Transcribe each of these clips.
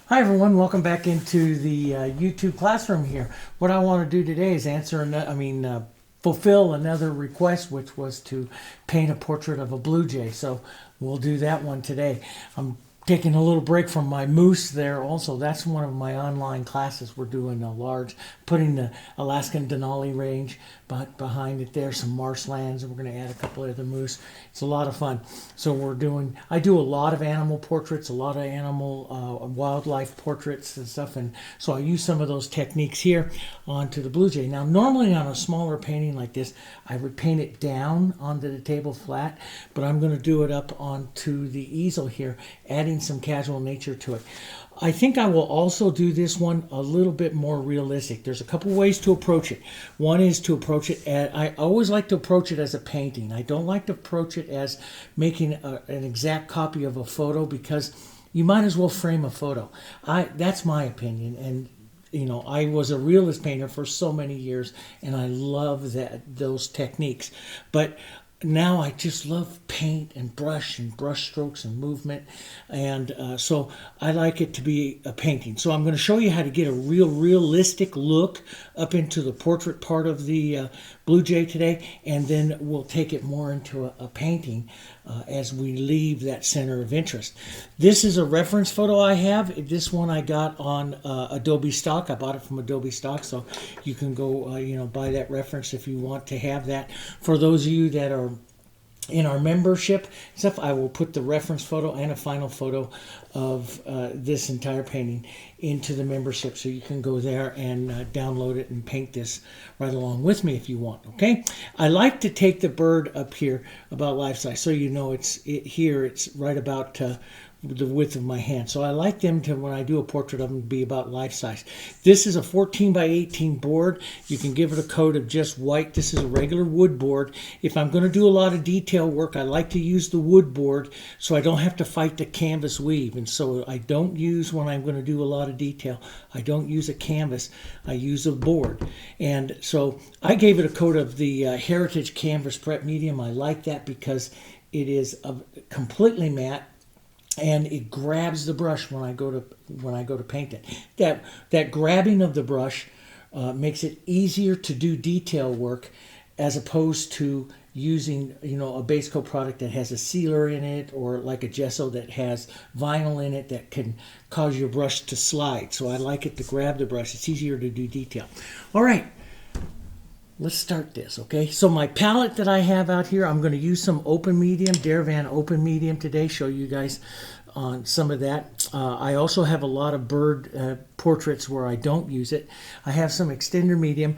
Hi everyone, welcome back into the YouTube classroom here. What I want to do today is fulfill another request, which was to paint a portrait of a blue jay. So we'll do that one today. I'm taking a little break from my moose there also. That's one of my online classes. We're doing putting the Alaskan Denali range behind it there, some marshlands, and we're going to add a couple of the moose. It's a lot of fun. So I do a lot of animal portraits, a lot of animal wildlife portraits and stuff, and so I use some of those techniques here onto the blue jay. Now normally on a smaller painting like this, I would paint it down onto the table flat, but I'm going to do it up onto the easel here, adding some casual nature to it. I think I will also do this one a little bit more realistic. There's a couple ways to approach it. One is to approach it I always like to approach it as a painting. I don't like to approach it as making an exact copy of a photo, because you might as well frame a photo. That's my opinion, and I was a realist painter for so many years, and I love those techniques. But now I just love paint and brush strokes and movement, and so I like it to be a painting. So I'm going to show you how to get a realistic look up into the portrait part of the blue jay today, and then we'll take it more into a painting as we leave that center of interest. This is a reference photo I have. This one I got on Adobe Stock. I bought it from Adobe Stock, so you can go buy that reference if you want to have that. For those of you that are in our membership stuff, I will put the reference photo and a final photo of this entire painting into the membership, so you can go there and download it and paint this right along with me if you want. Okay, I like to take the bird up here about life size, so it's right about the width of my hand. So I like them to, when I do a portrait of them, to be about life size. This is a 14 by 18 board. You can give it a coat of just white. This is a regular wood board. If I'm going to do a lot of detail work, I like to use the wood board so I don't have to fight the canvas weave. And so I don't use, when I'm going to do a lot of detail, I don't use a canvas. I use a board. And so I gave it a coat of the Heritage Canvas Prep Medium. I like that because it is completely matte, and it grabs the brush when I go to paint it. That grabbing of the brush makes it easier to do detail work, as opposed to using a base coat product that has a sealer in it, or like a gesso that has vinyl in it that can cause your brush to slide. So I like it to grab the brush. It's easier to do detail. All right. Let's start this, okay? So my palette that I have out here, I'm going to use some open medium, Deravan open medium today, show you guys on some of that. I also have a lot of bird portraits where I don't use it. I have some extender medium.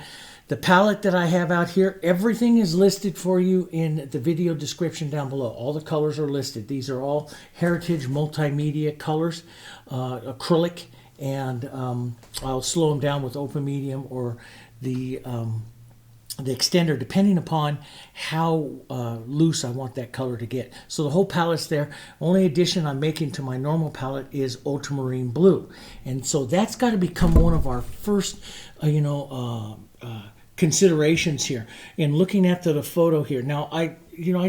The palette that I have out here, everything is listed for you in the video description down below. All the colors are listed. These are all Heritage multimedia colors, acrylic, and I'll slow them down with open medium or the extender, depending upon how loose I want that color to get. So the whole palette's there. Only addition I'm making to my normal palette is Ultramarine Blue, and so that's got to become one of our first considerations here in looking at the photo here. Now I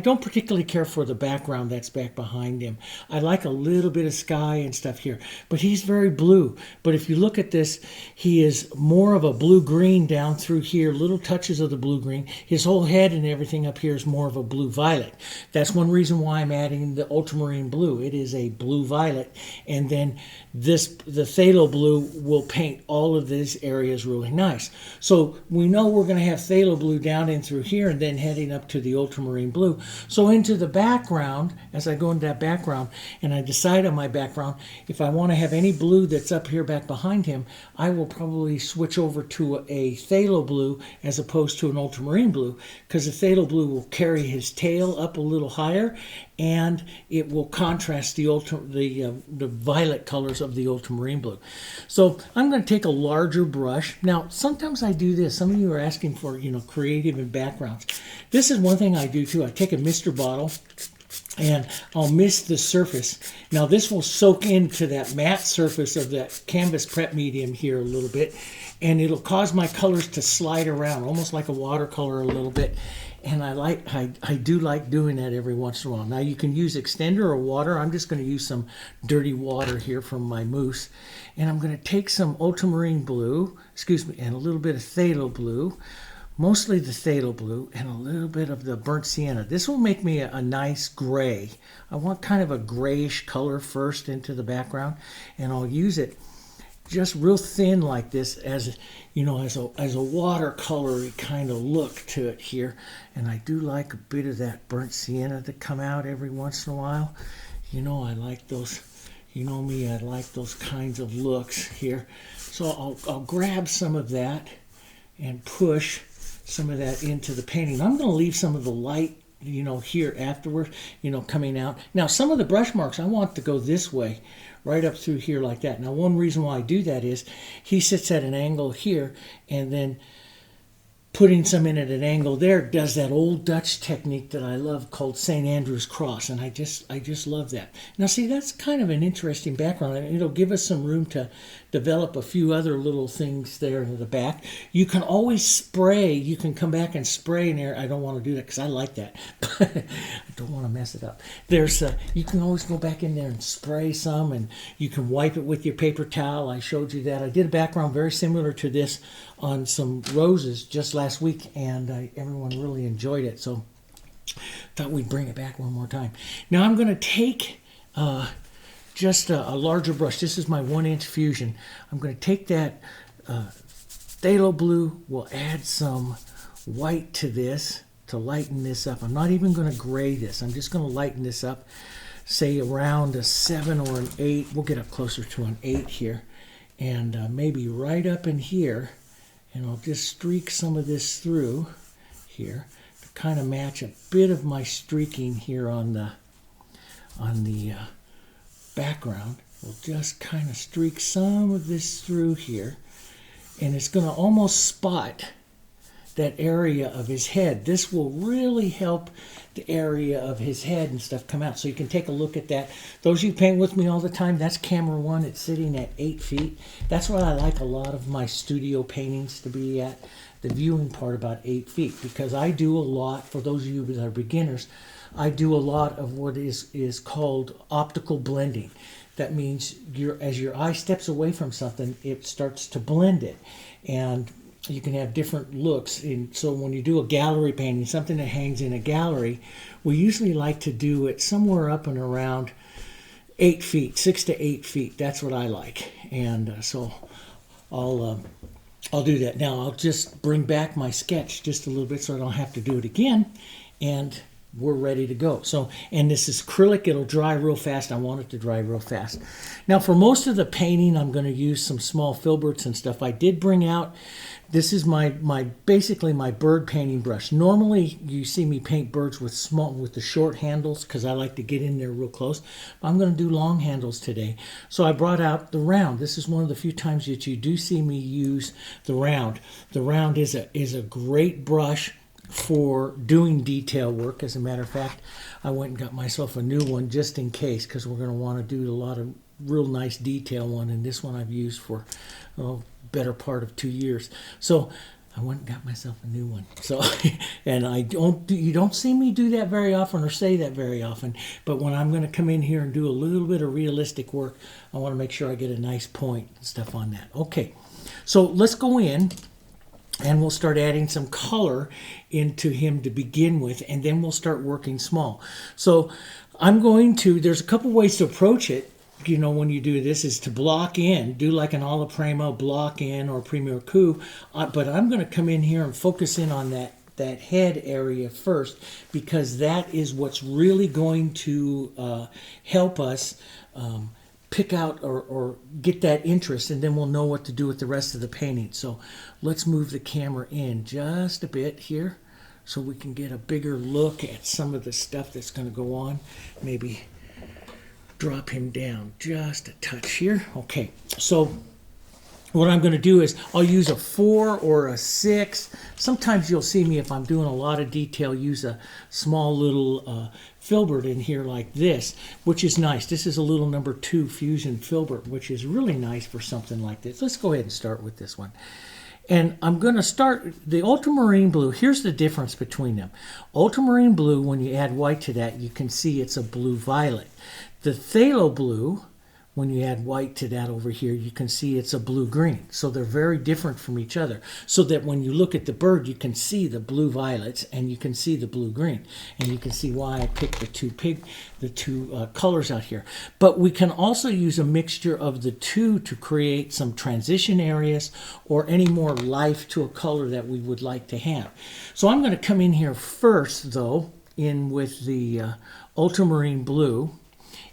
don't particularly care for the background that's back behind him. I like a little bit of sky and stuff here, but he's very blue. But if you look at this, he is more of a blue-green down through here, little touches of the blue-green. His whole head and everything up here is more of a blue-violet. That's one reason why I'm adding the Ultramarine Blue. It is a blue-violet, and then the phthalo blue will paint all of these areas really nice. So we know we're going to have phthalo blue down in through here, and then heading up to the Ultramarine Blue. So into the background, as I go into that background and I decide on my background, if I want to have any blue that's up here back behind him, I will probably switch over to a phthalo blue as opposed to an ultramarine blue, because the phthalo blue will carry his tail up a little higher, and it will contrast the violet colors of the ultramarine blue. So I'm going to take a larger brush. Now, sometimes I do this. Some of you are asking for creative and backgrounds. This is one thing I do too. I take a mister bottle and I'll mist the surface. Now this will soak into that matte surface of that canvas prep medium here a little bit, and it'll cause my colors to slide around almost like a watercolor a little bit. And I do like doing that every once in a while. Now you can use extender or water. I'm just going to use some dirty water here from my mousse. And I'm going to take some ultramarine blue, and a little bit of phthalo blue, mostly the phthalo blue, and a little bit of the burnt sienna. This will make me a nice gray. I want kind of a grayish color first into the background, and I'll use it just real thin like this as a watercolor kind of look to it here. And I do like a bit of that burnt sienna to come out every once in a while. I like those, I like those kinds of looks here. So I'll grab some of that and push some of that into the painting. I'm going to leave some of the light here afterward, coming out. Now some of the brush marks I want to go this way, right up through here like that. Now one reason why I do that is he sits at an angle here, and then putting some in at an angle there does that old Dutch technique that I love called St. Andrew's Cross, and I just love that. Now see, that's kind of an interesting background, and it'll give us some room to develop a few other little things there in the back. You can always spray. You can come back and spray in there. I don't want to do that because I like that. I don't want to mess it up. You can always go back in there and spray some, and you can wipe it with your paper towel. I showed you that. I did a background very similar to this on some roses just last week, and everyone really enjoyed it. So thought we'd bring it back one more time. Now I'm going to take just a larger brush. This is my 1-inch Fusion. I'm going to take that phthalo blue. We'll add some white to this to lighten this up. I'm not even going to gray this. I'm just going to lighten this up, say around a 7 or an 8. We'll get up closer to an 8 here, and maybe right up in here. And I'll just streak some of this through here to kind of match a bit of my streaking here on the background. We'll just kind of streak some of this through here, and it's going to almost spot that area of his head. This will really help the area of his head and stuff come out. So you can take a look at that. Those of you paint with me all the time, that's camera 1. It's sitting at 8 feet. That's what I like a lot of my studio paintings to be at, the viewing part about 8 feet, because I do a lot, for those of you that are beginners, I do a lot of what is called optical blending. That means as your eye steps away from something, it starts to blend it. And you can have different looks. So when you do a gallery painting, something that hangs in a gallery, we usually like to do it somewhere up and around 8 feet, 6 to 8 feet. That's what I like. And so I'll do that. Now I'll just bring back my sketch just a little bit so I don't have to do it again. And we're ready to go. So, and this is acrylic. It'll dry real fast. I want it to dry real fast. Now for most of the painting, I'm going to use some small filberts and stuff. I did bring out, this is basically my bird painting brush. Normally you see me paint birds with the short handles because I like to get in there real close. I'm going to do long handles today. So I brought out the round. This is one of the few times that you do see me use the round. The round is a great brush for doing detail work. As a matter of fact, I went and got myself a new one just in case, because we're going to want to do a lot of real nice detail one, and this one I've used for better part of 2 years. So I went and got myself a new one. So, and you don't see me do that very often or say that very often, but when I'm going to come in here and do a little bit of realistic work, I want to make sure I get a nice point and stuff on that. Okay, so let's go in and we'll start adding some color into him to begin with, and then we'll start working small. So there's a couple ways to approach it. When you do this, is to block in, do like an Alla Prima block in or Premier Coup, but I'm going to come in here and focus in on that head area first, because that is what's really going to help us pick out or get that interest, and then we'll know what to do with the rest of the painting. So let's move the camera in just a bit here so we can get a bigger look at some of the stuff that's going to go on. Maybe drop him down just a touch here. Okay, so what I'm going to do is I'll use a 4 or a 6. Sometimes you'll see me, if I'm doing a lot of detail, use a small little filbert in here like this, which is nice. This is a little number 2 Fusion filbert, which is really nice for something like this. Let's go ahead and start with this one. And I'm going to start the Ultramarine Blue. Here's the difference between them. Ultramarine Blue, when you add white to that, you can see it's a blue violet. The Phthalo Blue, when you add white to that over here, you can see it's a blue-green. So they're very different from each other. So that when you look at the bird, you can see the blue violets and you can see the blue-green. And you can see why I picked the two colors out here. But we can also use a mixture of the two to create some transition areas or any more life to a color that we would like to have. So I'm going to come in here first, though, in with the Ultramarine Blue,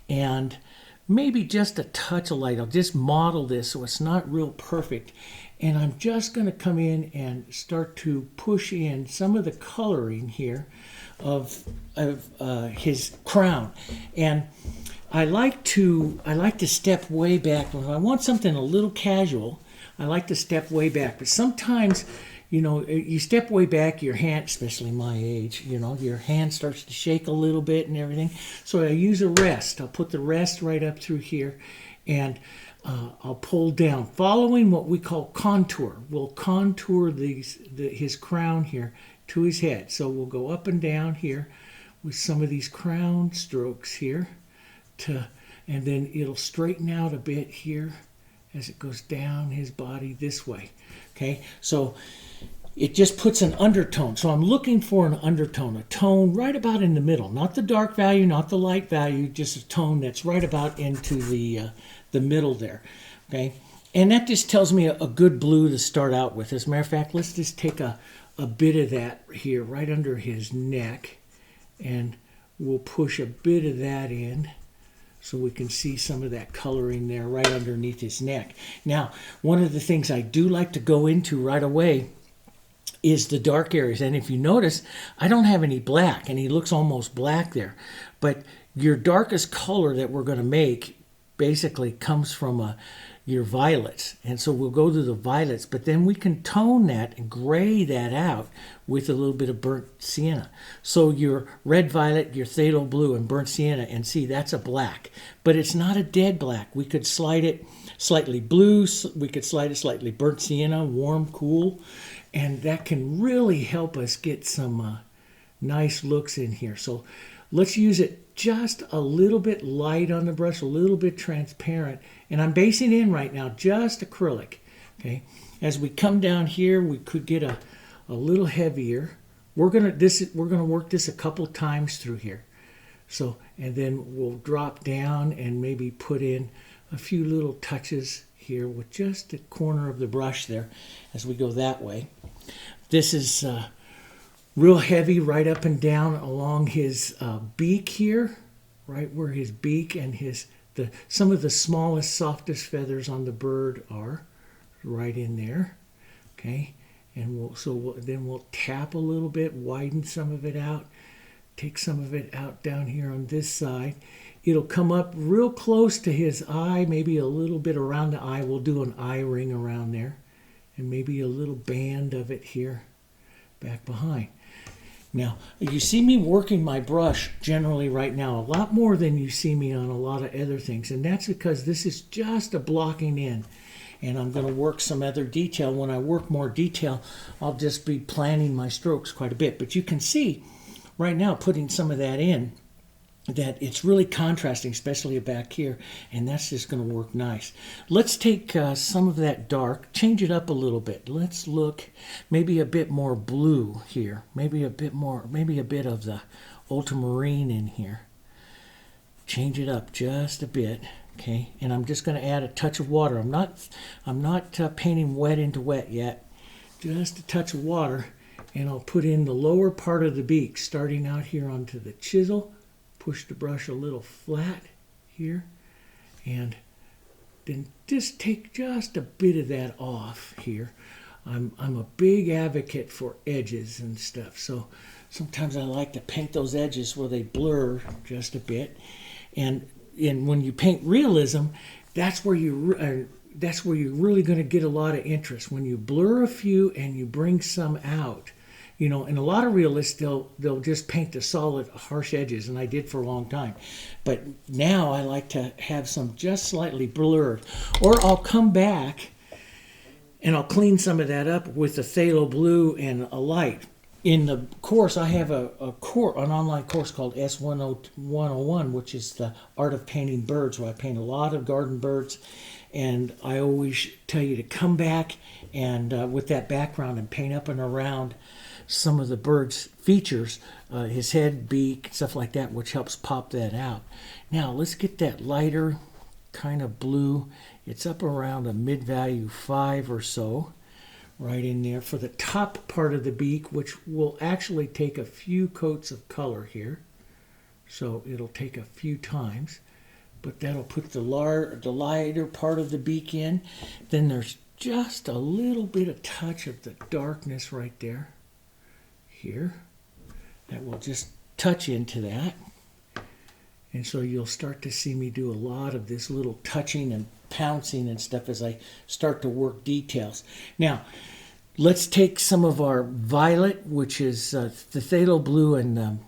and maybe just a touch of light. I'll just model this so it's not real perfect. And I'm just going to come in and start to push in some of the coloring here of his crown. And I like to step way back. When I want something a little casual, I like to step way back. But sometimes, you know, you step way back, your hand, especially my age, you know, your hand starts to shake a little bit and everything. So I use a rest. I'll put the rest right up through here, and I'll pull down, following what we call contour. We'll contour his crown here to his head. So we'll go up and down here with some of these crown strokes here, and then it'll straighten out a bit here as it goes down his body this way. Okay, so it just puts an undertone. So I'm looking for an undertone, a tone right about in the middle, not the dark value, not the light value, just a tone that's right about into the middle there. Okay, and that just tells me a good blue to start out with. As a matter of fact, let's just take a bit of that here right under his neck, and we'll push a bit of that in, so we can see some of that coloring there right underneath his neck. Now, one of the things I do like to go into right away is the dark areas. And if you notice, I don't have any black, and he looks almost black there. But your darkest color that we're going to make basically comes from your violets. And so we'll go to the violets, but then we can tone that and gray that out with a little bit of burnt sienna. So your red violet, your phthalo blue, and burnt sienna, and see, that's a black. But it's not a dead black. We could slide it slightly blue, we could slide it slightly burnt sienna, warm, cool, and that can really help us get some nice looks in here. So let's use it just a little bit light on the brush, a little bit transparent. And I'm basing in right now just acrylic. Okay, as we come down here, we could get a little heavier. We're gonna work this a couple times through here. So, and then we'll drop down and maybe put in a few little touches here with just the corner of the brush there as we go that way. This is real heavy right up and down along his beak here, right where his beak and some of the smallest, softest feathers on the bird are, right in there. Okay, and then we'll tap a little bit, widen some of it out, take some of it out down here on this side. It'll come up real close to his eye, maybe a little bit around the eye. We'll do an eye ring around there, and maybe a little band of it here back behind. Now, you see me working my brush generally right now a lot more than you see me on a lot of other things, and that's because this is just a blocking in, and I'm going to work some other detail. When I work more detail, I'll just be planning my strokes quite a bit. But you can see right now, putting some of that in, that it's really contrasting, especially back here, and that's just going to work nice. Let's take some of that dark, change it up a little bit. Let's look maybe a bit more blue here, maybe a bit of the ultramarine in here. Change it up just a bit, okay? And I'm just going to add a touch of water. I'm not painting wet into wet yet, just a touch of water, and I'll put in the lower part of the beak, starting out here onto the chisel. Push the brush a little flat here, and then just take just a bit of that off here. I'm a big advocate for edges and stuff, so sometimes I like to paint those edges where they blur just a bit. And when you paint realism, that's where you're really going to get a lot of interest. When you blur a few and you bring some out. You know, and a lot of realists, they'll just paint the solid, harsh edges, and I did for a long time. But now I like to have some just slightly blurred. Or I'll come back And I'll clean some of that up with the phthalo blue and a light. In the course, I have an online course called S101, which is the art of painting birds, where I paint a lot of garden birds. And I always tell you to come back and with that background and paint up and around some of the bird's features, his head, beak, stuff like that, which helps pop that out. Now let's get that lighter kind of blue. It's up around a mid-value 5 or so. Right in there for the top part of the beak, which will actually take a few coats of color here. So it'll take a few times, but that'll put the lighter part of the beak in. Then there's just a little bit of touch of the darkness right there, here. That will just touch into that. And so you'll start to see me do a lot of this little touching and pouncing and stuff as I start to work details. Now, let's take some of our violet, which is the phthalo blue and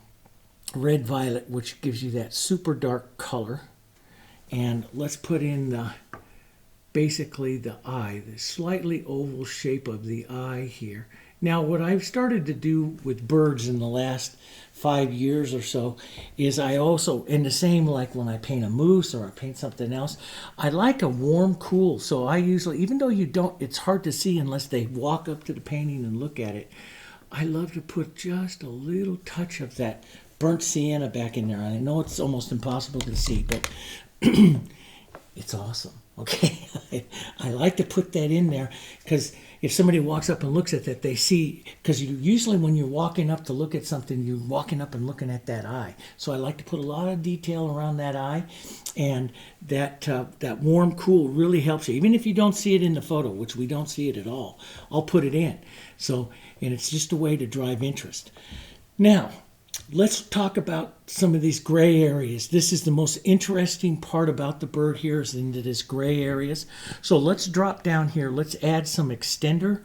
red violet, which gives you that super dark color. And let's put in basically the eye, the slightly oval shape of the eye here. Now, what I've started to do with birds in the last 5 years or so is I also, in the same like when I paint a moose or I paint something else, I like a warm cool. So I usually, even though it's hard to see unless they walk up to the painting and look at it, I love to put just a little touch of that burnt sienna back in there. I know it's almost impossible to see, but it's awesome. Okay, I like to put that in there because if somebody walks up and looks at that, they see, because usually when you're walking up to look at something, you're walking up and looking at that eye. So I like to put a lot of detail around that eye, and that warm cool really helps you. Even if you don't see it in the photo, which we don't see it at all, I'll put it in. So, and it's just a way to drive interest. Now, let's talk about some of these gray areas. This is the most interesting part about the bird here, is into this gray areas. So let's drop down here. Let's add some extender.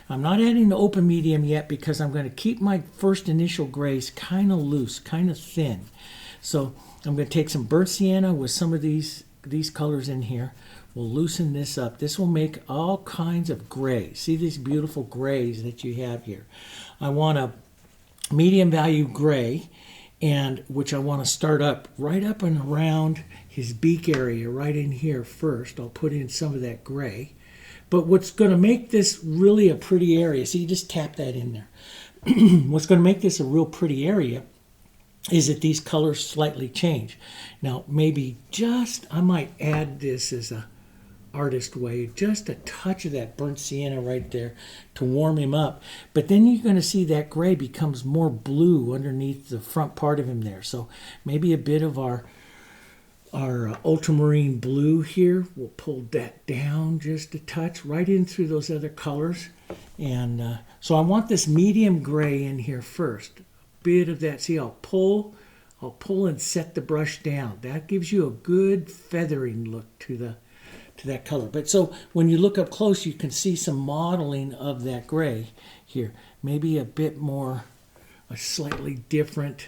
I'm not adding the open medium yet because I'm going to keep my first initial grays kind of loose, kind of thin. So I'm going to take some burnt sienna with some of these colors in here. We'll loosen this up. This will make all kinds of gray. See these beautiful grays that you have here. I want a medium value gray, and which I want to start up right up and around his beak area, right in here first. I'll put in some of that gray. But what's going to make this really a pretty area, so you just tap that in there. What's going to make this a real pretty area is that these colors slightly change. Now, maybe I might add this as a artist way, just a touch of that burnt sienna right there to warm him up. But then you're going to see that gray becomes more blue underneath the front part of him there. So maybe a bit of our ultramarine blue here. We'll pull that down just a touch right in through those other colors. And so I want this medium gray in here first. A bit of that. See, I'll pull and set the brush down. That gives you a good feathering look to that color. But so when you look up close, you can see some modeling of that gray here. Maybe a bit more, a slightly different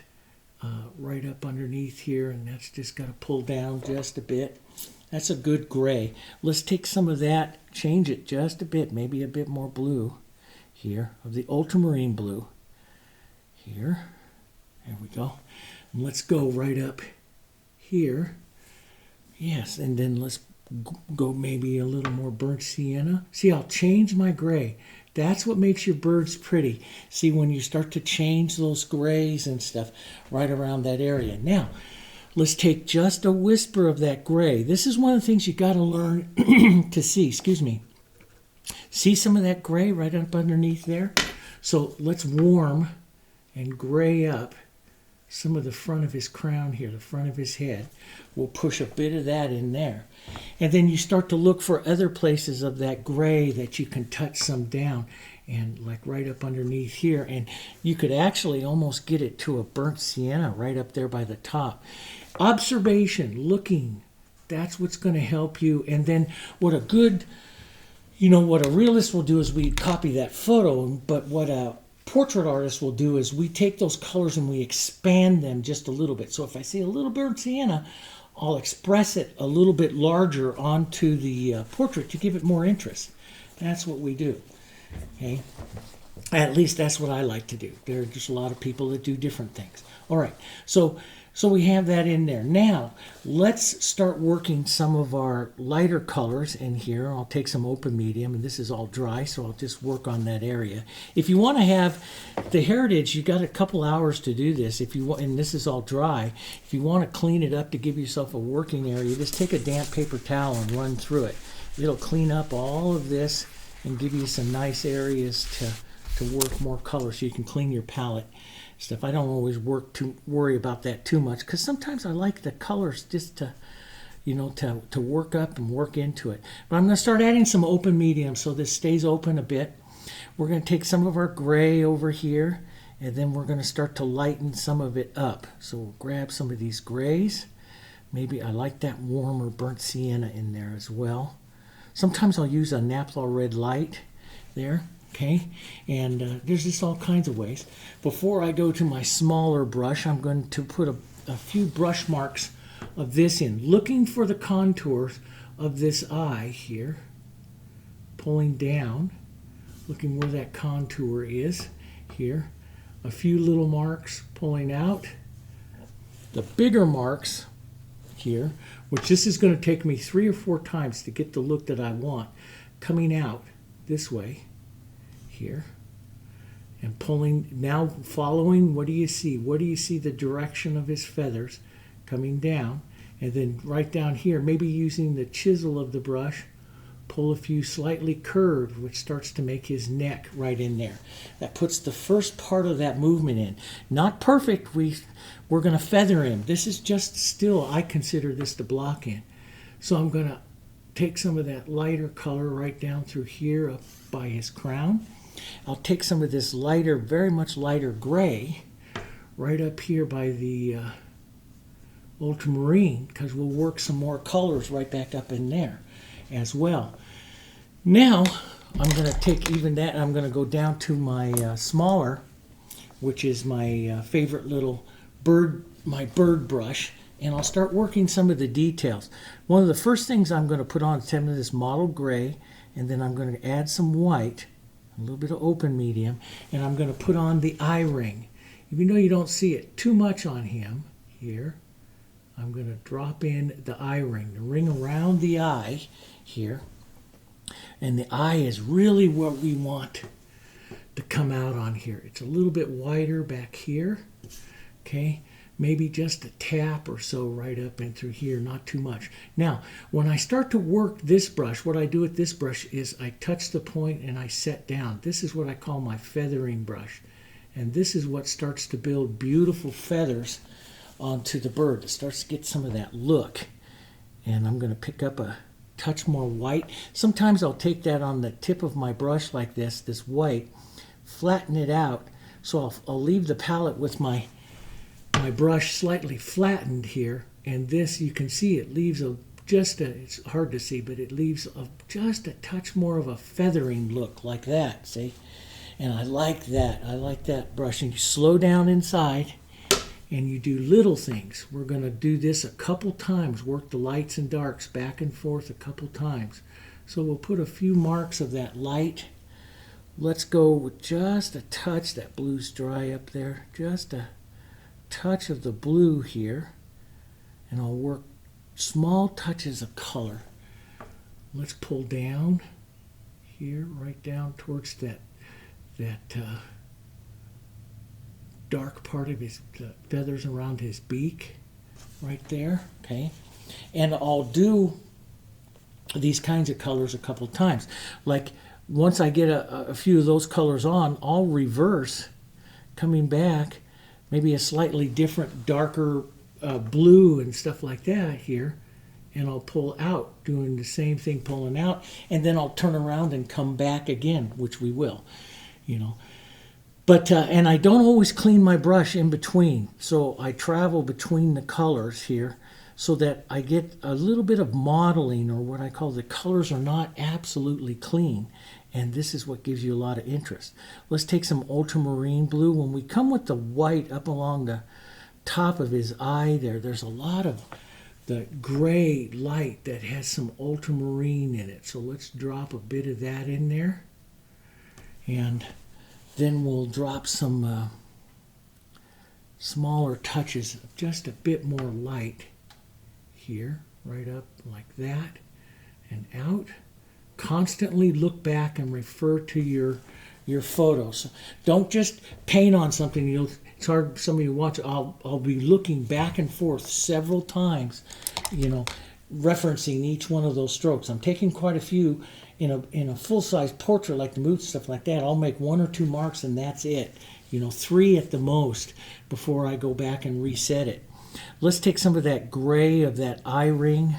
right up underneath here, and that's just got to pull down just a bit. That's a good gray. Let's take some of that, change it just a bit, maybe a bit more blue here, of the ultramarine blue here. There we go. And let's go right up here. Yes, and then let's go maybe a little more burnt sienna. See, I'll change my gray. That's what makes your birds pretty. See, when you start to change those grays and stuff right around that area. Now, let's take just a whisper of that gray. This is one of the things you got to learn to see. Excuse me. See some of that gray right up underneath there? So let's warm and gray up some of the front of his crown here, the front of his head. We'll push a bit of that in there. And then you start to look for other places of that gray that you can touch some down, and like right up underneath here. And you could actually almost get it to a burnt sienna right up there by the top. Observation, looking, that's what's going to help you. And then what a realist will do is we copy that photo, but what a portrait artist will do is we take those colors and we expand them just a little bit. So if I see a little burnt sienna, I'll express it a little bit larger onto the portrait to give it more interest. That's what we do. Okay? At least that's what I like to do. There are just a lot of people that do different things. All right, so we have that in there. Now, let's start working some of our lighter colors in here. I'll take some open medium, and this is all dry, so I'll just work on that area. If you want to have the heritage, you got a couple hours to do this. If you want, and this is all dry. If you want to clean it up to give yourself a working area, just take a damp paper towel and run through it. It'll clean up all of this and give you some nice areas to work more color, so you can clean your palette stuff. I don't always worry about that too much, because sometimes I like the colors just to, you know, to work up and work into it. But I'm going to start adding some open medium so this stays open a bit. We're going to take some of our gray over here, and then we're going to start to lighten some of it up. So we'll grab some of these grays. Maybe I like that warmer burnt sienna in there as well. Sometimes I'll use a naphtha red light there. Okay, and there's just all kinds of ways. Before I go to my smaller brush, I'm going to put a few brush marks of this in, looking for the contours of this eye here, pulling down, looking where that contour is here. A few little marks pulling out. The bigger marks here, which this is going to take me 3 or 4 times to get the look that I want, coming out this way. Here and pulling, now following, what do you see? What do you see? The direction of his feathers coming down, and then right down here, maybe using the chisel of the brush, pull a few slightly curved, which starts to make his neck right in there. That puts the first part of that movement in. Not perfect, we're going to feather him. This is just still, I consider this the block in. So I'm going to take some of that lighter color right down through here up by his crown. I'll take some of this lighter, very much lighter gray, right up here by the ultramarine, because we'll work some more colors right back up in there as well. Now, I'm going to take even that, and I'm going to go down to my smaller, which is my favorite little bird brush, and I'll start working some of the details. One of the first things I'm going to put on is some of this mottled gray, and then I'm going to add some white, a little bit of open medium, and I'm going to put on the eye ring. Even though you don't see it too much on him here, I'm going to drop in the eye ring, the ring around the eye here. And the eye is really what we want to come out on here. It's a little bit wider back here, okay? Maybe just a tap or so right up and through here, not too much. Now, when I start to work this brush, what I do with this brush is I touch the point and I set down. This is what I call my feathering brush. And this is what starts to build beautiful feathers onto the bird. It starts to get some of that look. And I'm going to pick up a touch more white. Sometimes I'll take that on the tip of my brush like this white, flatten it out. So I'll leave the palette with my brush slightly flattened here, and this, you can see it leaves it's hard to see, but it leaves just a touch more of a feathering look like that, see? And I like that brush. And you slow down inside and you do little things. We're going to do this a couple times, work the lights and darks back and forth a couple times. So we'll put a few marks of that light. Let's go with just a touch. That blue's dry up there. Just a touch of the blue here, and I'll work small touches of color. Let's pull down here, right down towards that dark part of his feathers around his beak, right there. Okay, and I'll do these kinds of colors a couple times. Like once I get a few of those colors on, I'll reverse, coming back. Maybe a slightly different, darker blue and stuff like that here. And I'll pull out, doing the same thing, pulling out. And then I'll turn around and come back again, which we will, you know. But, and I don't always clean my brush in between. So I travel between the colors here so that I get a little bit of modeling, or what I call the colors are not absolutely clean. And this is what gives you a lot of interest. Let's take some ultramarine blue. When we come with the white up along the top of his eye there's a lot of the gray light that has some ultramarine in it. So let's drop a bit of that in there. And then we'll drop some smaller touches, just a bit more light here, right up like that and out. Constantly look back and refer to your photos. Don't just paint on something. It's hard for somebody to watch. I'll be looking back and forth several times, referencing each one of those strokes. I'm taking quite a few in a full-size portrait like the mood stuff like that. I'll make 1 or 2 marks and that's it. 3 at the most before I go back and reset it. Let's take some of that gray of that eye ring.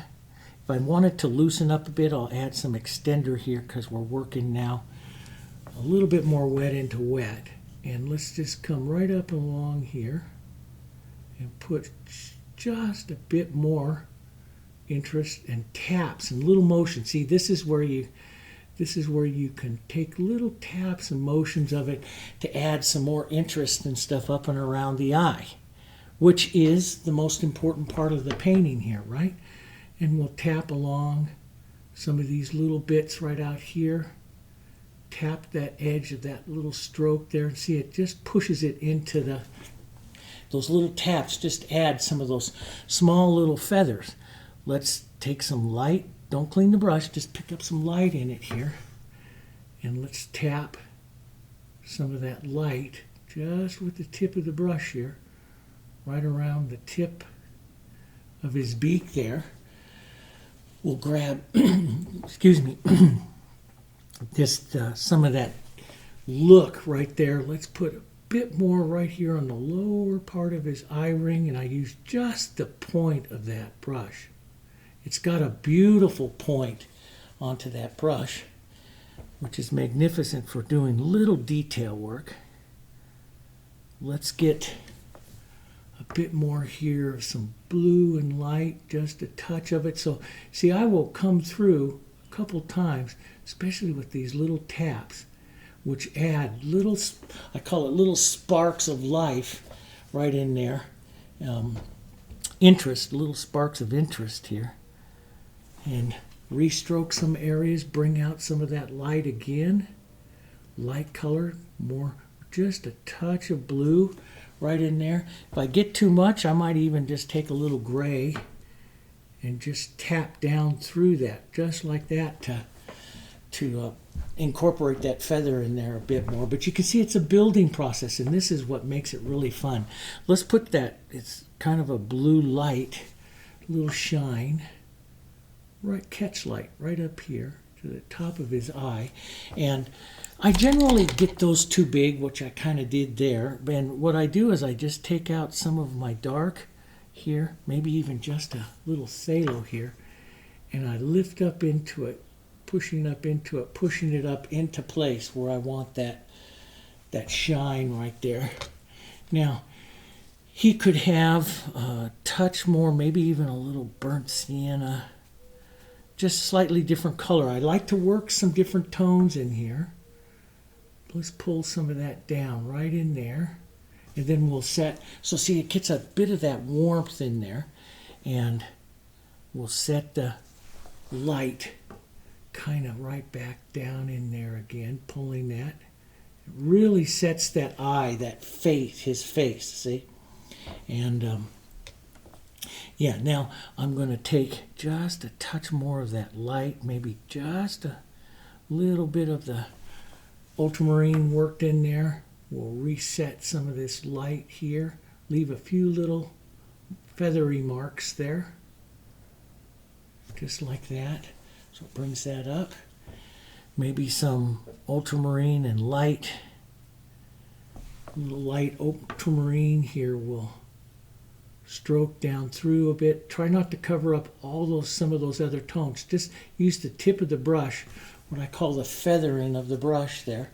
If I want it to loosen up a bit, I'll add some extender here because we're working now a little bit more wet into wet. And let's just come right up along here and put just a bit more interest and taps and little motion. See, this is where you can take little taps and motions of it to add some more interest and stuff up and around the eye, which is the most important part of the painting here, right? And we'll tap along some of these little bits right out here. Tap that edge of that little stroke there and see it just pushes it into those little taps, just add some of those small little feathers. Let's take some light. Don't clean the brush, just pick up some light in it here. And let's tap some of that light just with the tip of the brush here, right around the tip of his beak there. We'll grab, excuse me, just some of that look right there. Let's put a bit more right here on the lower part of his eye ring, and I use just the point of that brush. It's got a beautiful point onto that brush, which is magnificent for doing little detail work. Let's get a bit more here of some blue and light, just a touch of it. So see, I will come through a couple times, especially with these little taps, which add little, I call it little sparks of life right in there. Interest, little sparks of interest here. And restroke some areas, bring out some of that light again. Light color, more, just a touch of blue right in there. If I get too much, I might even just take a little gray and just tap down through that, just like that, to incorporate that feather in there a bit more. But you can see it's a building process, and this is what makes it really fun. Let's put that, it's kind of a blue light, little shine, right, catch light right up here to the top of his eye. And I generally get those too big, which I kind of did there. And what I do is I just take out some of my dark here, maybe even just a little phthalo here, and I lift up into it, pushing up into it, pushing it up into place where I want that shine right there. Now, he could have a touch more, maybe even a little burnt sienna, just slightly different color. I like to work some different tones in here. Let's pull some of that down right in there. And then we'll set, so see, it gets a bit of that warmth in there. And we'll set the light kind of right back down in there again, pulling that. It really sets that eye, that face, his face, see? And yeah, now I'm going to take just a touch more of that light, maybe just a little bit of the ultramarine worked in there. We'll reset some of this light here, leave a few little feathery marks there, just like that. So it brings that up. Maybe some ultramarine and light, little light ultramarine here will stroke down through a bit. Try not to cover up some of those other tones. Just use the tip of the brush, what I call the feathering of the brush there.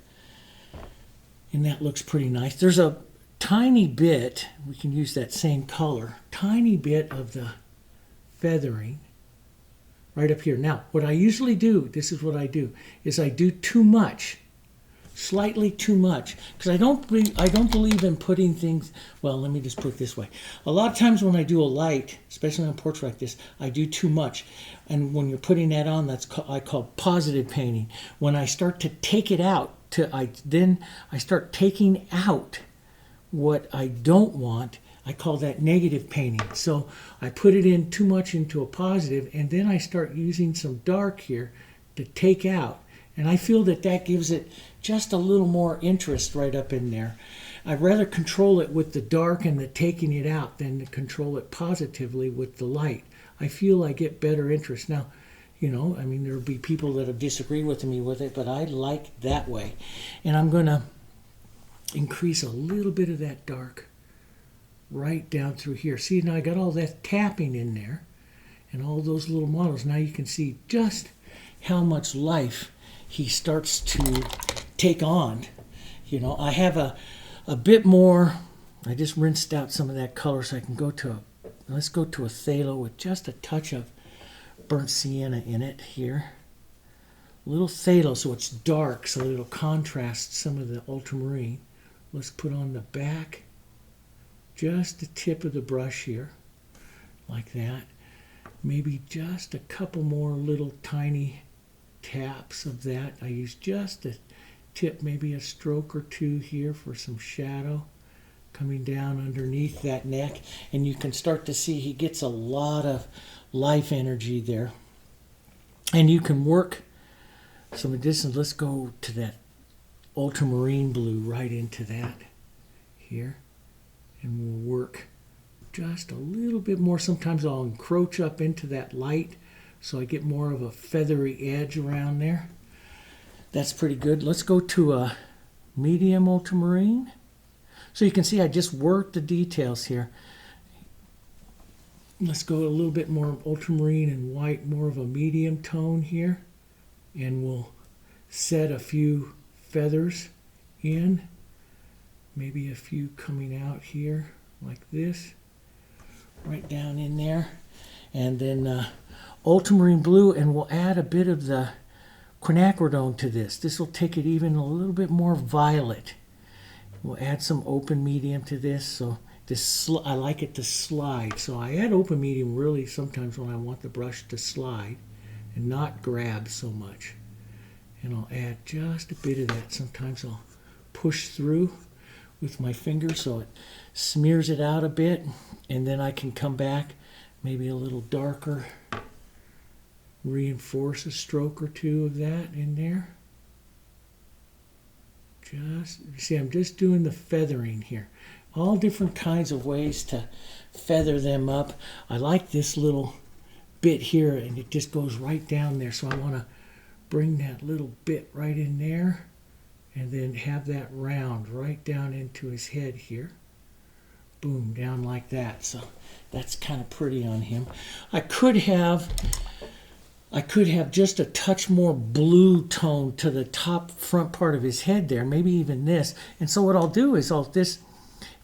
And that looks pretty nice. There's a tiny bit, we can use that same color, tiny bit of the feathering right up here. Now, what I usually do, this is what I do, is I do too much slightly too much, because I don't believe in putting things. Well, let me just put it this way: a lot of times when I do a light, especially on a portrait like this, I do too much, and when you're putting that on, I call positive painting. When I start to take it out, then I start taking out what I don't want. I call that negative painting. So I put it in too much into a positive, and then I start using some dark here to take out. And I feel that gives it just a little more interest right up in there. I'd rather control it with the dark and the taking it out than to control it positively with the light. I feel I get better interest. Now, I mean, there'll be people that'll disagree with me with it, but I like that way. And I'm going to increase a little bit of that dark right down through here. See, now I got all that tapping in there and all those little models. Now you can see just how much life he starts to take on. I have a bit more. I just rinsed out some of that color so I can let's go to a phthalo with just a touch of burnt sienna in it here. A little phthalo so it's dark, so it'll contrast some of the ultramarine. Let's put on the back, just the tip of the brush here, like that. Maybe just a couple more little tiny taps of that. I use just the tip, maybe a stroke or two here for some shadow coming down underneath that neck. And you can start to see he gets a lot of life energy there. And you can work some additions. Let's go to that ultramarine blue right into that here. And we'll work just a little bit more. Sometimes I'll encroach up into that light so I get more of a feathery edge around there. That's pretty good. Let's go to a medium ultramarine. So you can see I just worked the details here. Let's go a little bit more ultramarine and white, more of a medium tone here. And we'll set a few feathers in. Maybe a few coming out here like this. Right down in there. And then ultramarine blue, and we'll add a bit of the quinacridone to this. This will take it even a little bit more violet. We'll add some open medium to this. So I like it to slide. So I add open medium really sometimes when I want the brush to slide and not grab so much. And I'll add just a bit of that. Sometimes I'll push through with my finger so it smears it out a bit, and then I can come back maybe a little darker, reinforce a stroke or two of that in there. See, I'm just doing the feathering here. All different kinds of ways to feather them up. I like this little bit here, and it just goes right down there, so I want to bring that little bit right in there and then have that round right down into his head here. Boom, down like that. So that's kind of pretty on him. I could have just a touch more blue tone to the top front part of his head there, maybe even this. And so what I'll do is if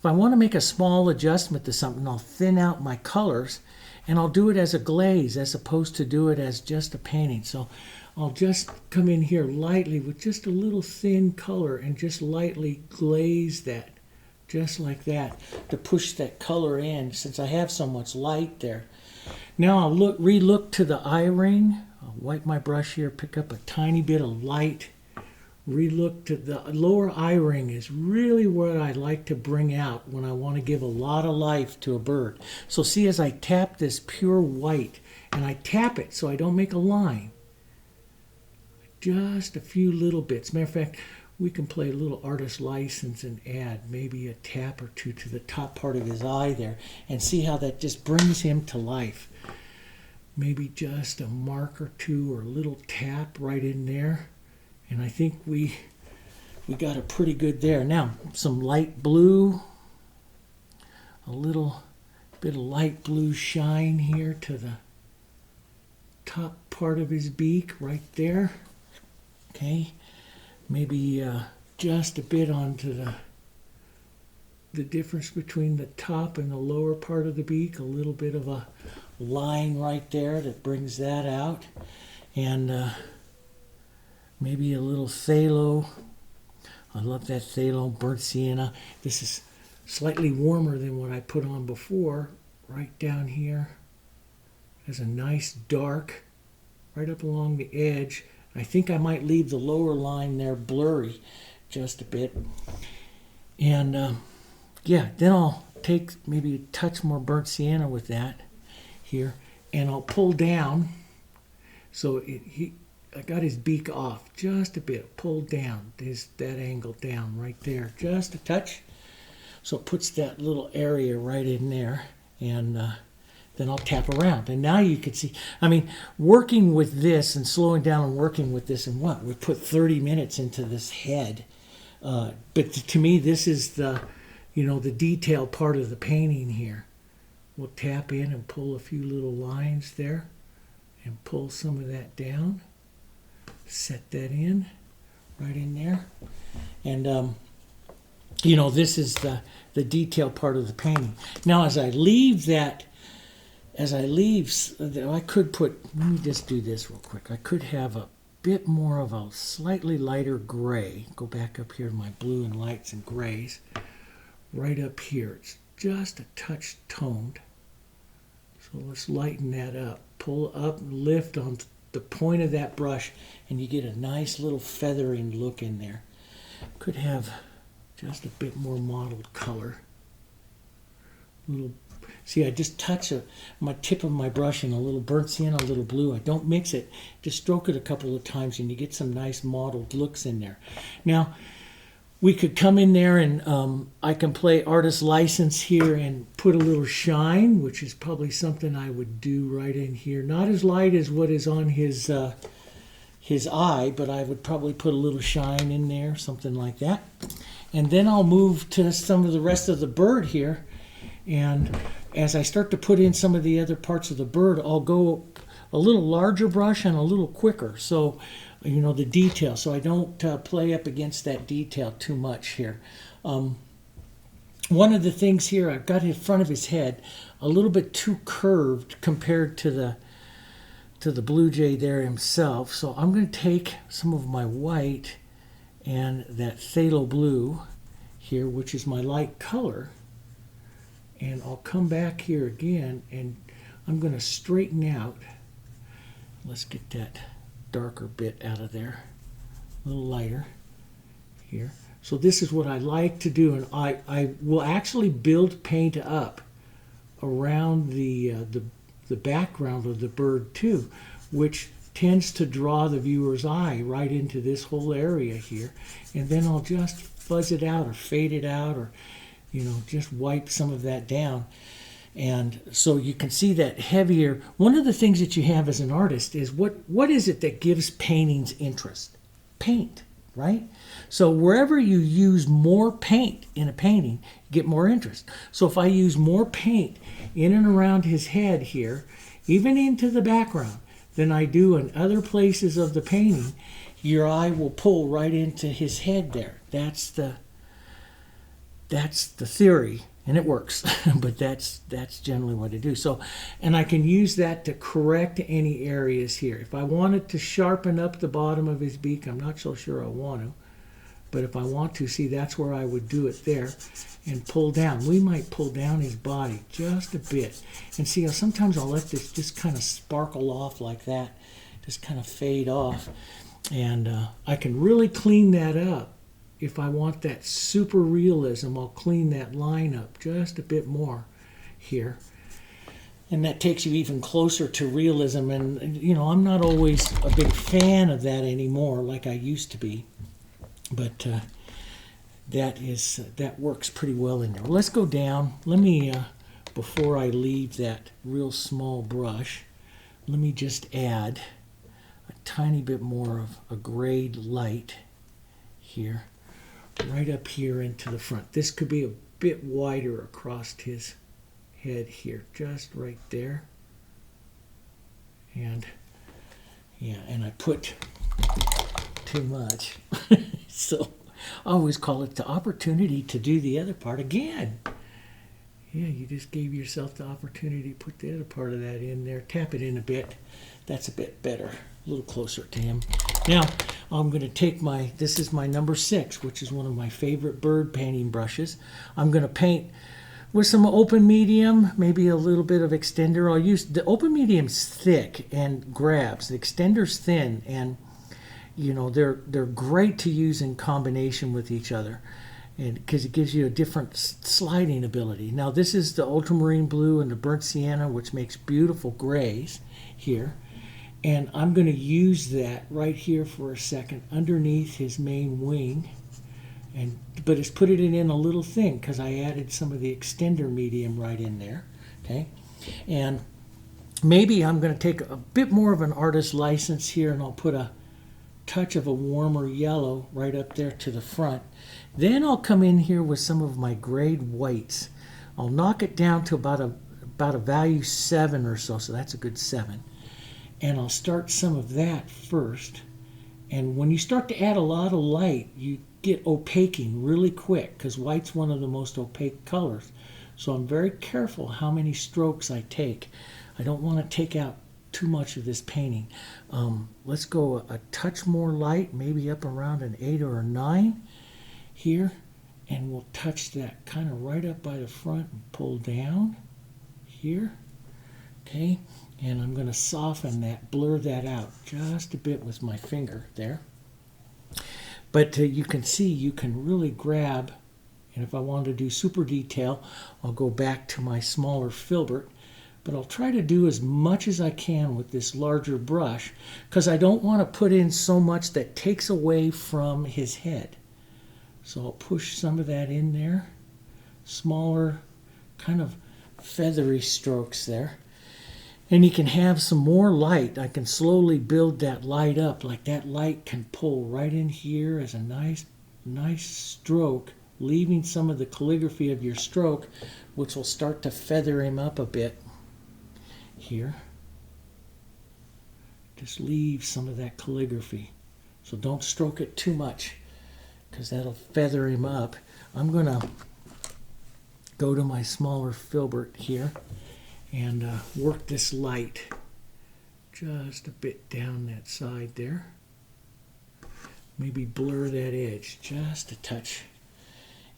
I want to make a small adjustment to something, I'll thin out my colors and I'll do it as a glaze as opposed to do it as just a painting. So I'll just come in here lightly with just a little thin color and just lightly glaze that, just like that, to push that color in since I have so much light there. Now I'll re-look to the eye ring. I'll wipe my brush here, pick up a tiny bit of light, re-look to the lower eye ring is really what I like to bring out when I want to give a lot of life to a bird. So see, as I tap this pure white, and I tap it so I don't make a line, just a few little bits. Matter of fact, we can play a little artist license and add maybe a tap or two to the top part of his eye there and see how that just brings him to life. Maybe just a mark or two or a little tap right in there. And I think we got it pretty good there. Now, some light blue, a little bit of light blue shine here to the top part of his beak right there. Okay, maybe just a bit onto the difference between the top and the lower part of the beak, a little bit of a line right there that brings that out, and maybe a little phthalo I love that phthalo burnt sienna. This is slightly warmer than what I put on before. Right down here has a nice dark right up along the edge. I think I might leave the lower line there blurry just a bit. And yeah, then I'll take maybe a touch more burnt sienna with that here, and I'll pull down. So I got his beak off just a bit, pulled down, that angle down right there, just a touch. So it puts that little area right in there, and then I'll tap around. And now you can see, I mean, working with this and slowing down and working with this, and what? We put 30 minutes into this head. But to me, this is the detail part of the painting here. We'll tap in and pull a few little lines there and pull some of that down. Set that in, right in there. And, this is the detail part of the painting. Now, as I leave, I could put, let me just do this real quick. I could have a bit more of a slightly lighter gray. Go back up here to my blue and lights and grays. Right up here, it's just a touch toned. So let's lighten that up. Pull up and lift on the point of that brush, and you get a nice little feathering look in there. Could have just a bit more mottled color. See, I just touch my tip of my brush in a little burnt sienna, a little blue. I don't mix it. Just stroke it a couple of times, and you get some nice mottled looks in there. Now, we could come in there and I can play artist license here and put a little shine, which is probably something I would do right in here. Not as light as what is on his eye, but I would probably put a little shine in there, something like that. And then I'll move to some of the rest of the bird here. And as I start to put in some of the other parts of the bird, I'll go a little larger brush and a little quicker. So, the detail. So I don't play up against that detail too much here. One of the things here, I've got in front of his head a little bit too curved compared to the blue jay there himself. So I'm going to take some of my white and that phthalo blue here, which is my light color, and I'll come back here again, and I'm going to straighten out. Let's get that darker bit out of there, a little lighter here. So this is what I like to do, and I will actually build paint up around the background of the bird too, which tends to draw the viewer's eye right into this whole area here. And then I'll just fuzz it out or fade it out, or just wipe some of that down. And so you can see that heavier. One of the things that you have as an artist is what is it that gives paintings interest? Paint, right? So wherever you use more paint in a painting, you get more interest. So if I use more paint in and around his head here, even into the background, than I do in other places of the painting, your eye will pull right into his head there. That's the theory. And it works, but that's generally what I do. So, and I can use that to correct any areas here. If I wanted to sharpen up the bottom of his beak, I'm not so sure I want to. But if I want to, see, that's where I would do it there and pull down. We might pull down his body just a bit. And see how sometimes I'll let this just kind of sparkle off like that, just kind of fade off. And I can really clean that up. If I want that super realism, I'll clean that line up just a bit more here. And that takes you even closer to realism. And, I'm not always a big fan of that anymore like I used to be. But that works pretty well in there. Let's go down. Let me, before I leave that real small brush, let me just add a tiny bit more of a grayed light here. Right up here into the front. This could be a bit wider across his head here, just right there. And yeah, and I put too much. So I always call it the opportunity to do the other part again. Yeah, you just gave yourself the opportunity to put the other part of that in there. Tap it in a bit. That's a bit better. A little closer to him. Now, I'm going to take this is my number 6, which is one of my favorite bird painting brushes. I'm going to paint with some open medium, maybe a little bit of extender. I'll use, the open medium's thick and grabs. The extender's thin, and you know, they're great to use in combination with each other, and because it gives you a different sliding ability. Now this is the Ultramarine Blue and the Burnt Sienna, which makes beautiful grays here, and I'm going to use that right here for a second underneath his main wing, but it's put it in a little thin because I added some of the extender medium right in there. Okay, and maybe I'm going to take a bit more of an artist license here, and I'll put a touch of a warmer yellow right up there to the front. Then I'll come in here with some of my grade whites. I'll knock it down to about a value 7 or so, so that's a good 7. And I'll start some of that first. And when you start to add a lot of light, you get opaquing really quick, because white's one of the most opaque colors. So I'm very careful how many strokes I take. I don't want to take out too much of this painting. Let's go a touch more light, maybe up around an 8 or a 9 here, and we'll touch that kind of right up by the front and pull down here. Okay, and I'm going to soften that, blur that out just a bit with my finger there. But you can see you can really grab, and if I want to do super detail, I'll go back to my smaller filbert. But I'll try to do as much as I can with this larger brush, because I don't want to put in so much that takes away from his head. So I'll push some of that in there. Smaller, kind of feathery strokes there. And you can have some more light. I can slowly build that light up, like that light can pull right in here as a nice stroke, leaving some of the calligraphy of your stroke, which will start to feather him up a bit. Here, just leave some of that calligraphy, so don't stroke it too much because that'll feather him up. I'm going to go to my smaller filbert here and work this light just a bit down that side there. Maybe blur that edge just a touch.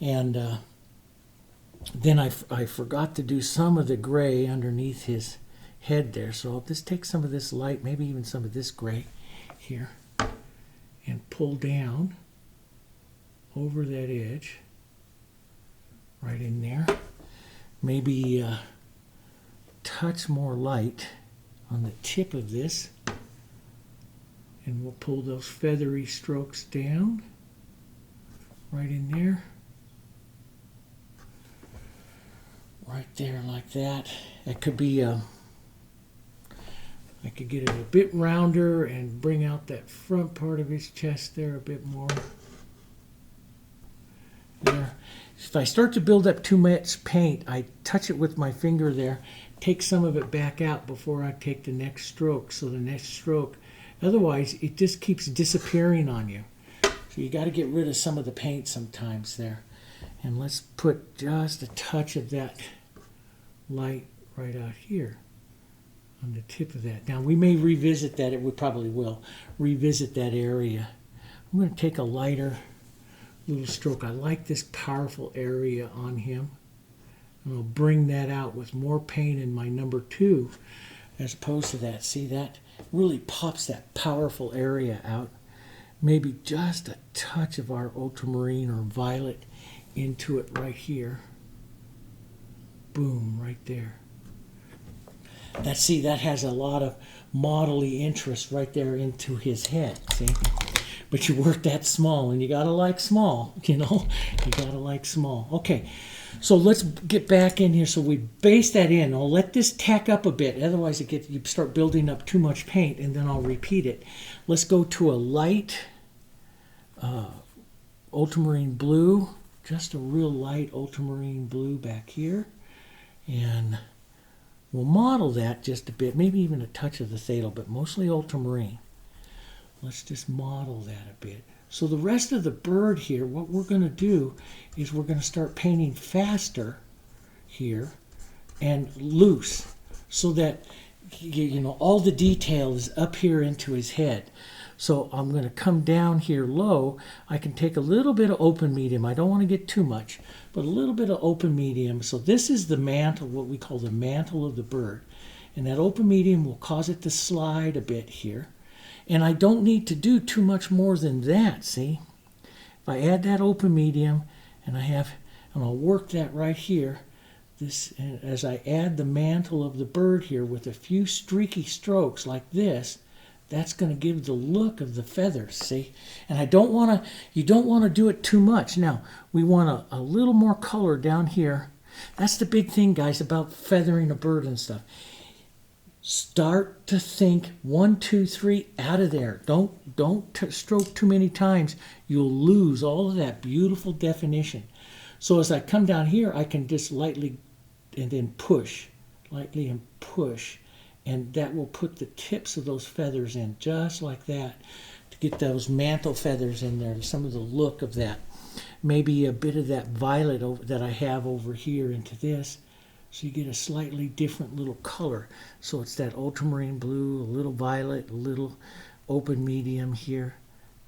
And then I forgot to do some of the gray underneath his head there, so I'll just take some of this light, maybe even some of this gray here, and pull down over that edge right in there. Maybe a touch more light on the tip of this, and we'll pull those feathery strokes down right in there, right there like that. That could be I could get it a bit rounder and bring out that front part of his chest there a bit more. There. If I start to build up too much paint, I touch it with my finger there, take some of it back out before I take the next stroke. So the next stroke, otherwise it just keeps disappearing on you. So you got to get rid of some of the paint sometimes there. And let's put just a touch of that light right out here on the tip of that. Now we may revisit that, we probably will revisit that area. I'm going to take a lighter little stroke. I like this powerful area on him, and I'll bring that out with more paint in my number 2 as opposed to that. See, that really pops that powerful area out. Maybe just a touch of our ultramarine or violet into it right here. Boom, right there. See, that has a lot of modelly interest right there into his head, see? But you work that small, and you gotta like small, you know? You gotta like small. Okay, so let's get back in here. So we base that in. I'll let this tack up a bit, otherwise you start building up too much paint, and then I'll repeat it. Let's go to a light ultramarine blue, just a real light ultramarine blue back here, and we'll model that just a bit, maybe even a touch of the phthalo, but mostly ultramarine. Let's just model that a bit. So the rest of the bird here, what we're going to do is we're going to start painting faster here and loose, so that you know all the detail is up here into his head. So I'm going to come down here low. I can take a little bit of open medium. I don't want to get too much, but a little bit of open medium. So this is the mantle, what we call the mantle of the bird. And that open medium will cause it to slide a bit here. And I don't need to do too much more than that, see? If I add that open medium, and I'll work that right here, as I add the mantle of the bird here with a few streaky strokes like this, that's going to give the look of the feathers, see? And you don't want to do it too much. Now, we want a little more color down here. That's the big thing, guys, about feathering a bird and stuff. Start to think 1, 2, 3 out of there. Don't stroke too many times. You'll lose all of that beautiful definition. So as I come down here, I can just lightly and then push, lightly and push. And that will put the tips of those feathers in just like that to get those mantle feathers in there, some of the look of that. Maybe a bit of that violet that I have over here into this. So you get a slightly different little color. So it's that ultramarine blue, a little violet, a little open medium here.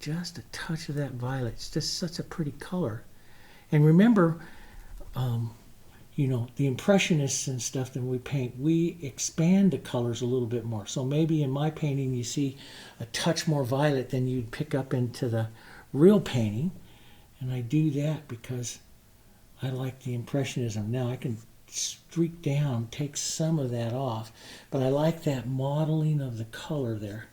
Just a touch of that violet. It's just such a pretty color. And remember, you know, the impressionists and stuff that we paint, we expand the colors a little bit more. So maybe in my painting you see a touch more violet than you'd pick up into the real painting. And I do that because I like the impressionism. Now I can streak down, take some of that off, but I like that modeling of the color there,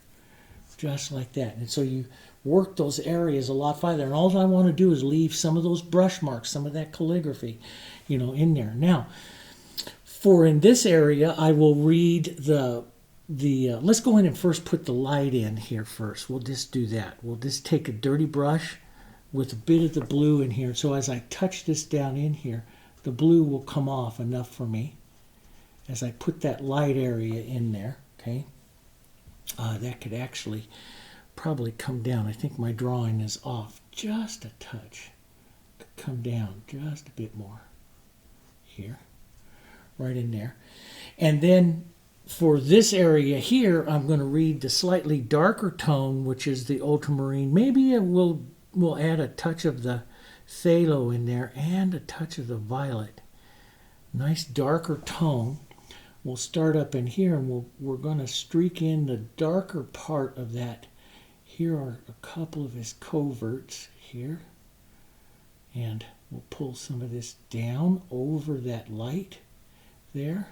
just like that. And so you work those areas a lot farther, and all I want to do is leave some of those brush marks, some of that calligraphy, you know, in there. Now, for in this area, I will read let's go in and first put the light in here first. We'll just do that. We'll just take a dirty brush with a bit of the blue in here. So as I touch this down in here, the blue will come off enough for me as I put that light area in there, okay? That could actually probably come down. I think my drawing is off just a touch. Could come down just a bit more here, right in there. And then for this area here, I'm going to read the slightly darker tone, which is the ultramarine. Maybe we'll add a touch of the phthalo in there and a touch of the violet. Nice darker tone. We'll start up in here, and we're going to streak in the darker part of that. Here are a couple of his coverts here, and we'll pull some of this down over that light there,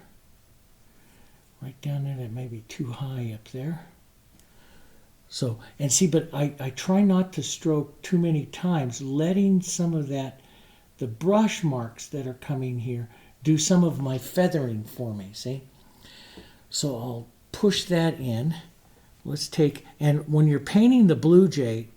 right down there. That may be too high up there. So, and see, but I try not to stroke too many times, letting some of that, the brush marks that are coming here, do some of my feathering for me, see? So I'll push that in. Let's take, and when you're painting the blue jay,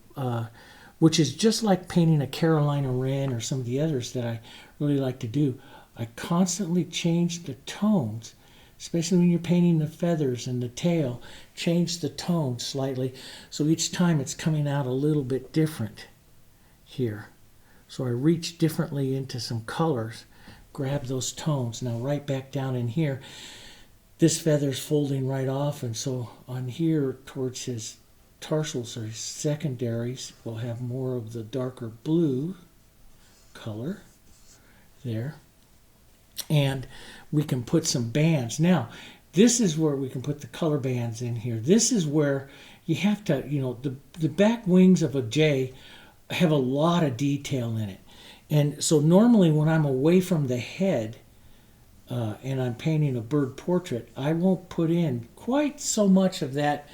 which is just like painting a Carolina wren or some of the others that I really like to do, I constantly change the tones, especially when you're painting the feathers and the tail. Change the tone slightly, so each time it's coming out a little bit different here. So I reach differently into some colors, grab those tones. Now right back down in here, this feather's folding right off, and so on here towards his tarsals or his secondaries, we'll have more of the darker blue color there. And we can put some bands. Now, this is where we can put the color bands in here. This is where you have to, you know, the back wings of a jay have a lot of detail in it. And so normally when I'm away from the head and I'm painting a bird portrait, I won't put in quite so much of that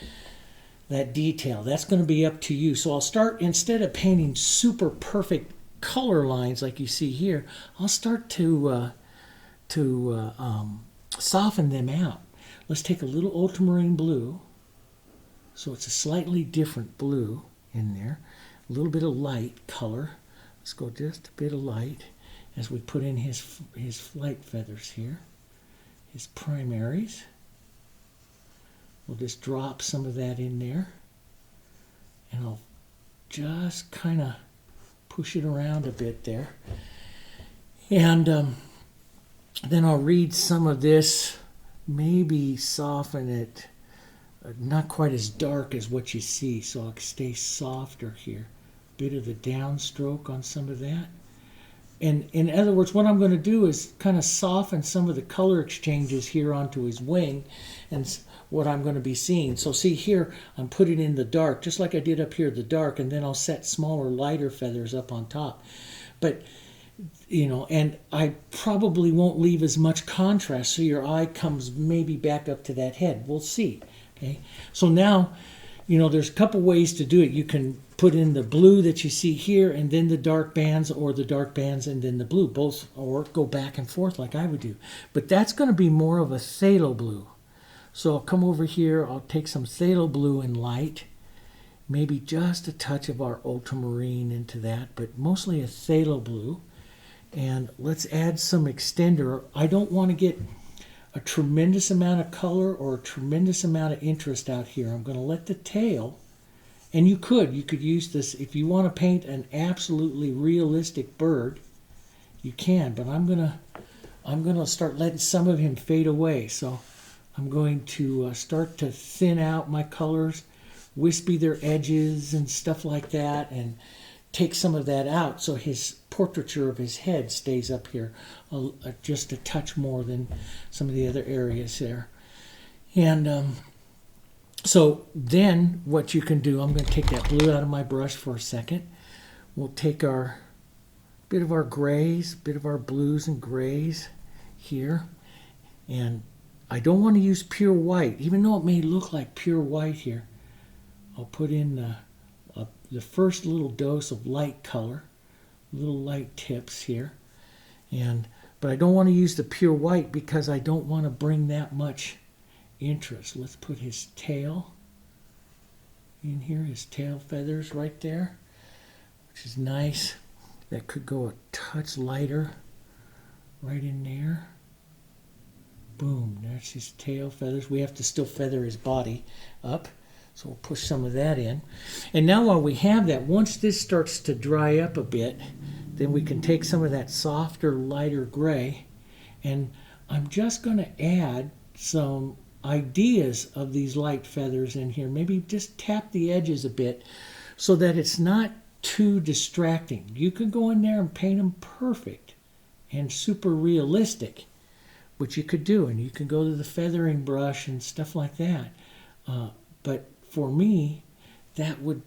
detail. That's going to be up to you. So I'll start, instead of painting super perfect color lines like you see here, I'll start to soften them out. Let's take a little ultramarine blue, so it's a slightly different blue in there, a little bit of light color. Let's go just a bit of light as we put in his flight feathers here, his primaries. We'll just drop some of that in there, and I'll just kind of push it around a bit there. And Then I'll read some of this, maybe soften it, not quite as dark as what you see, so I'll stay softer here. Bit of a downstroke on some of that. And in other words, what I'm going to do is kind of soften some of the color exchanges here onto his wing and what I'm going to be seeing. So see here, I'm putting in the dark, just like I did up here, the dark, and then I'll set smaller, lighter feathers up on top. But, you know, and I probably won't leave as much contrast, so your eye comes maybe back up to that head. We'll see. Okay. So now, you know, there's a couple ways to do it. You can put in the blue that you see here and then the dark bands, or the dark bands and then the blue, both, or go back and forth like I would do. But that's going to be more of a phthalo blue. So I'll come over here, I'll take some phthalo blue in light, maybe just a touch of our ultramarine into that, but mostly a phthalo blue. And let's add some extender. I don't want to get a tremendous amount of color or a tremendous amount of interest out here. I'm going to let the tail, and you could use this if you want to paint an absolutely realistic bird, you can, but I'm gonna start letting some of him fade away. So I'm going to start to thin out my colors, wispy their edges and stuff like that, and take some of that out so his portraiture of his head stays up here just a touch more than some of the other areas there. And so then what you can do, I'm going to take that blue out of my brush for a second. We'll take our bit of our grays, bit of our blues and grays here. And I don't want to use pure white, even though it may look like pure white here. I'll put in the first little dose of light color, little light tips here. But I don't want to use the pure white because I don't want to bring that much interest. Let's put his tail in here, his tail feathers right there, which is nice. That could go a touch lighter right in there. Boom, there's his tail feathers. We have to still feather his body up, so we'll push some of that in. And now while we have that, once this starts to dry up a bit, then we can take some of that softer, lighter gray, and I'm just going to add some ideas of these light feathers in here. Maybe just tap the edges a bit so that it's not too distracting. You can go in there and paint them perfect and super realistic, which you could do, and you can go to the feathering brush and stuff like that. But for me, that would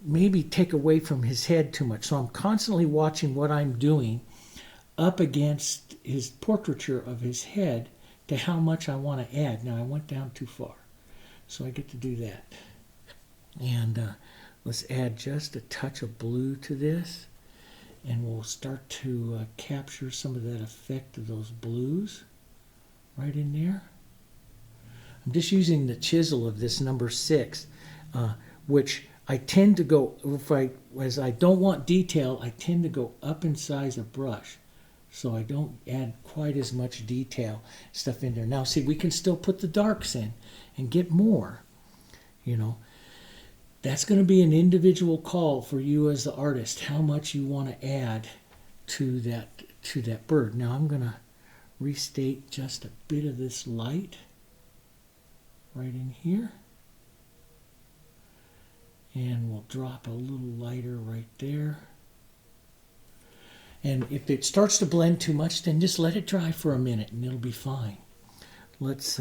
maybe take away from his head too much. So I'm constantly watching what I'm doing up against his portraiture of his head to how much I want to add. Now I went down too far, so I get to do that. And let's add just a touch of blue to this, and we'll start to capture some of that effect of those blues right in there. I'm just using the chisel of this number 6, which I tend to go, as I don't want detail, I tend to go up in size of brush. So I don't add quite as much detail stuff in there. Now see, we can still put the darks in and get more, you know. That's going to be an individual call for you as the artist, how much you want to add to that bird. Now I'm going to restate just a bit of this light right in here. And we'll drop a little lighter right there. And if it starts to blend too much, then just let it dry for a minute and it'll be fine. Let's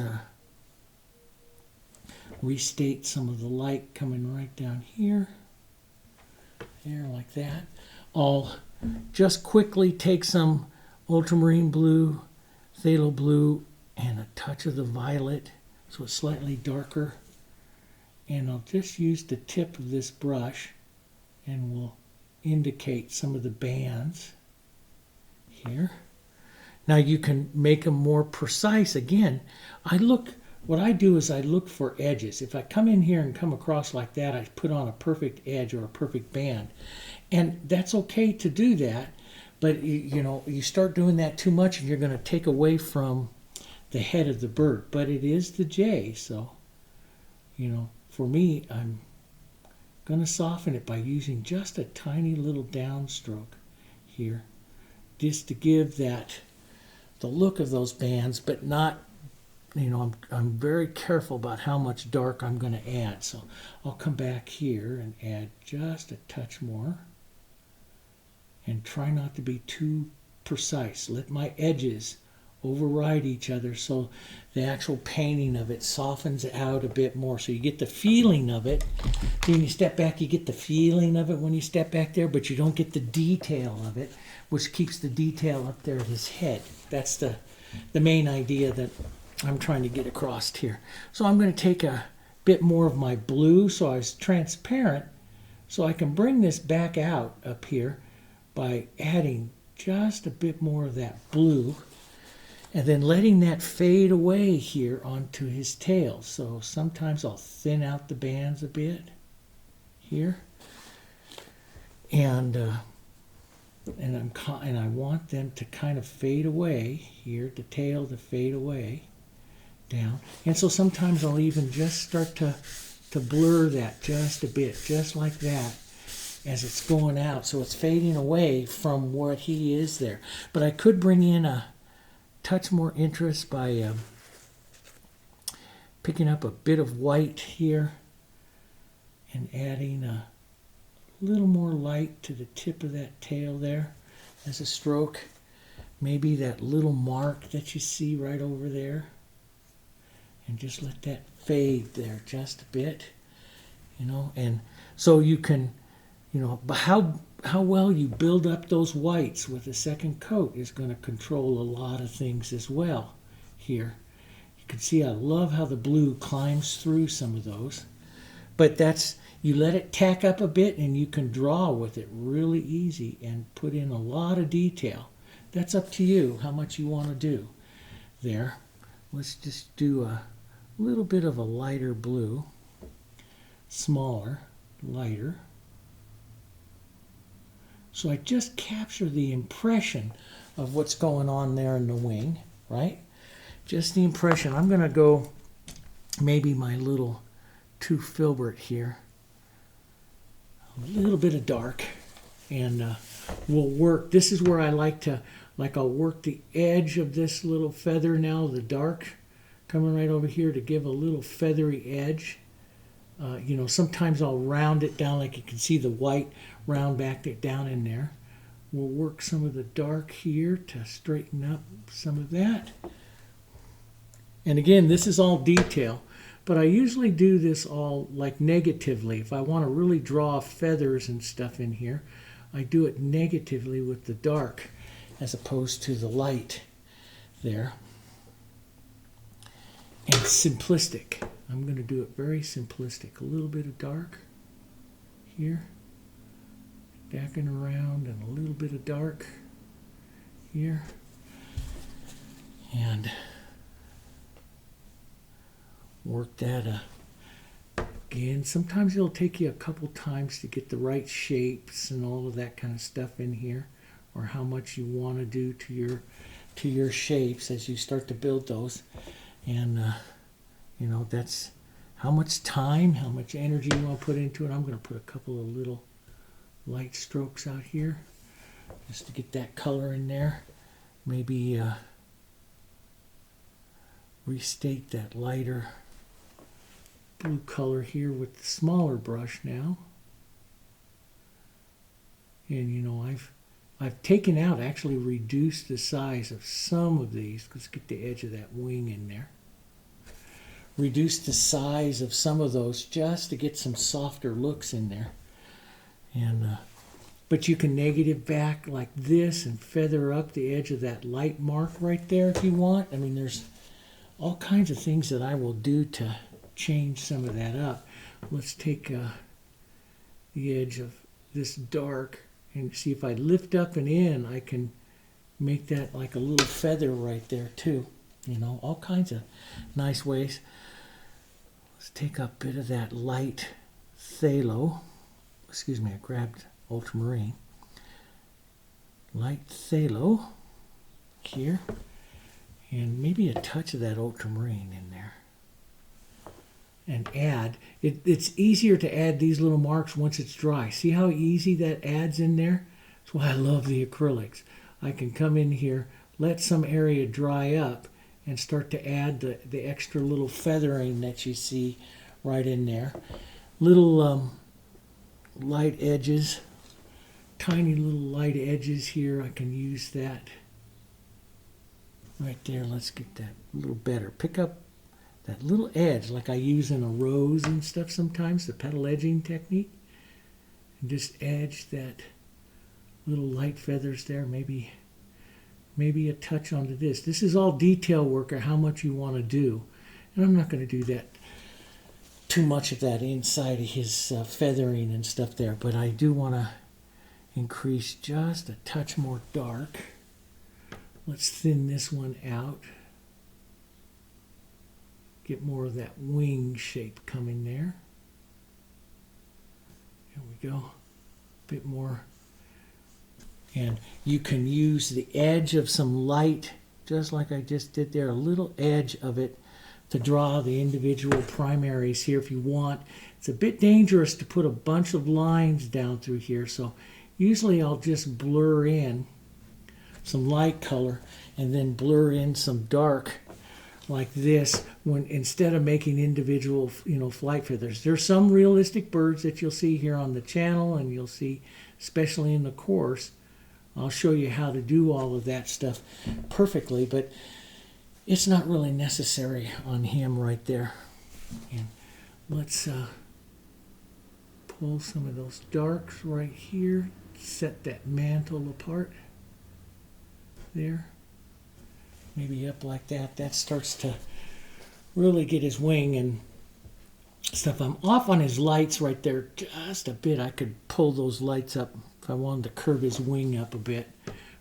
restate some of the light coming right down here. There, like that. I'll just quickly take some ultramarine blue, phthalo blue, and a touch of the violet, so it's slightly darker. And I'll just use the tip of this brush and we'll indicate some of the bands here. Now you can make them more precise. Again, what I do is I look for edges. If I come in here and come across like that, I put on a perfect edge or a perfect band. And that's okay to do that, but you start doing that too much and you're going to take away from the head of the bird. But it is the J, so, for me, I'm going to soften it by using just a tiny little downstroke here, just to give that look of those bands, but not, you know, I'm very careful about how much dark I'm going to add. So I'll come back here and add just a touch more. And try not to be too precise. Let my edges override each other so the actual painting of it softens out a bit more. So you get the feeling of it. When you step back, you get the feeling of it when you step back there, but you don't get the detail of it, which keeps the detail up there at his head. That's the main idea that I'm trying to get across here. So I'm going to take a bit more of my blue so I was transparent, so I can bring this back out up here by adding just a bit more of that blue and then letting that fade away here onto his tail. So sometimes I'll thin out the bands a bit here, and I want them to kind of fade away here, the tail to fade away down. And so sometimes I'll even just start to blur that just a bit, just like that, as it's going out, so it's fading away from what he is there. But I could bring in a touch more interest by picking up a bit of white here and adding a little more light to the tip of that tail there as a stroke. Maybe that little mark that you see right over there, and just let that fade there just a bit, you know. And so you can, you know, but how well you build up those whites with a second coat is going to control a lot of things as well here. You can see I love how the blue climbs through some of those. But that's, you let it tack up a bit and you can draw with it really easy and put in a lot of detail. That's up to you how much you want to do there. Let's just do a little bit of a lighter blue, smaller, lighter. So I just capture the impression of what's going on there in the wing, right? Just the impression. I'm going to go maybe my little 2 filbert here. A little bit of dark. And we'll work. This is where I like to, I'll work the edge of this little feather now, the dark, coming right over here to give a little feathery edge. You know, sometimes I'll round it down, like you can see the white round back it down in there. We'll work some of the dark here to straighten up some of that. And again, this is all detail, but I usually do this all like negatively. If I want to really draw feathers and stuff in here, I do it negatively with the dark as opposed to the light there. And simplistic. I'm going to do it very simplistic. A little bit of dark here, backing around, and a little bit of dark here. And work that again. Sometimes it'll take you a couple times to get the right shapes and all of that kind of stuff in here, or how much you want to do to your shapes as you start to build those. And you know, that's how much time, how much energy you want to put into it. I'm going to put a couple of little light strokes out here just to get that color in there. Maybe restate that lighter blue color here with the smaller brush now. And you know, I've taken out, actually reduced the size of some of these. Let's get the edge of that wing in there. Reduce the size of some of those just to get some softer looks in there. And but you can negative back like this and feather up the edge of that light mark right there if you want. I mean, there's all kinds of things that I will do to change some of that up. Let's take the edge of this dark and see if I lift up and in, I can make that like a little feather right there too. You know, all kinds of nice ways. Let's take a bit of that light phthalo. Excuse me, I grabbed ultramarine. Light phthalo here. And maybe a touch of that ultramarine in there. And add. It's easier to add these little marks once it's dry. See how easy that adds in there? That's why I love the acrylics. I can come in here, let some area dry up and start to add the extra little feathering that you see right in there. Little light edges, tiny little light edges here. I can use that right there. Let's get that a little better. Pick up that little edge like I use in a rose and stuff sometimes, the petal edging technique. And just edge that little light feathers there, maybe a touch onto this. This is all detail work or how much you want to do. And I'm not going to do that too much of that inside of his feathering and stuff there, but I do want to increase just a touch more dark. Let's thin this one out. Get more of that wing shape coming there. There we go. A bit more. And you can use the edge of some light, just like I just did there, a little edge of it to draw the individual primaries here if you want. It's a bit dangerous to put a bunch of lines down through here, so usually I'll just blur in some light color and then blur in some dark like this when instead of making individual flight feathers. There's some realistic birds that you'll see here on the channel, and you'll see especially in the course. I'll show you how to do all of that stuff perfectly, but it's not really necessary on him right there. And let's pull some of those darks right here, set that mantle apart there. Maybe up like that. That starts to really get his wing and stuff. I'm off on his lights right there just a bit. I could pull those lights up if I wanted to curve his wing up a bit.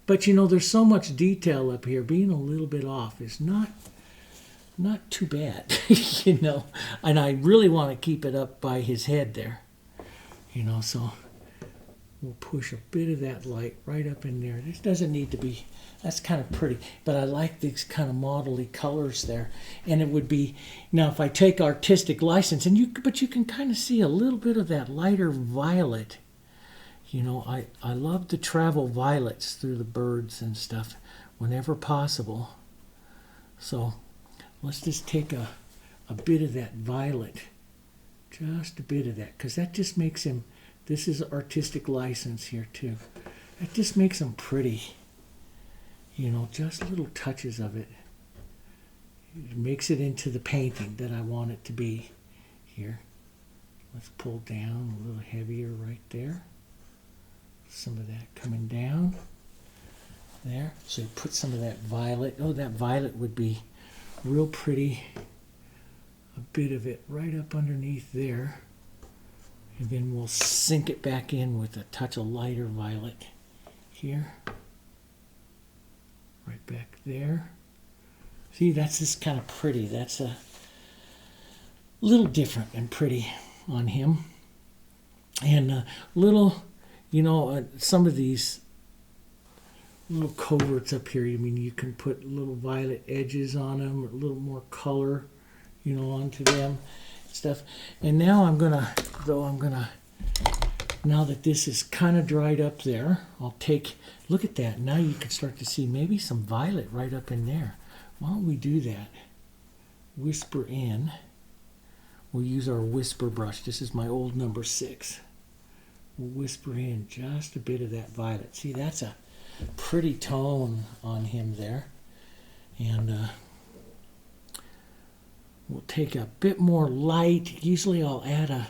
But there's so much detail up here. Being a little bit off is not too bad, And I really want to keep it up by his head there, So we'll push a bit of that light right up in there. This doesn't need to be. That's kind of pretty, but I like these kind of modelly colors there. And it would be now if I take artistic license, but you can kind of see a little bit of that lighter violet. I love to travel violets through the birds and stuff whenever possible. So let's just take a bit of that violet, just a bit of that, because that just makes him, this is artistic license here too. That just makes him pretty, just little touches of it. It makes it into the painting that I want it to be here. Let's pull down a little heavier right there. Some of that coming down there. So you put some of that violet. Oh, that violet would be real pretty. A bit of it right up underneath there. And then we'll sink it back in with a touch of lighter violet here. Right back there. See, that's just kind of pretty. That's a little different and pretty on him. And little, some of these little coverts up here, you can put little violet edges on them, a little more color, onto them, stuff. And now now that this is kind of dried up there, I'll take, look at that. Now you can start to see maybe some violet right up in there. Why don't we do that? Whisper in. We'll use our whisper brush. This is my old number 6. We'll whisper in just a bit of that violet. See, that's a pretty tone on him there. And we'll take a bit more light. Usually I'll add a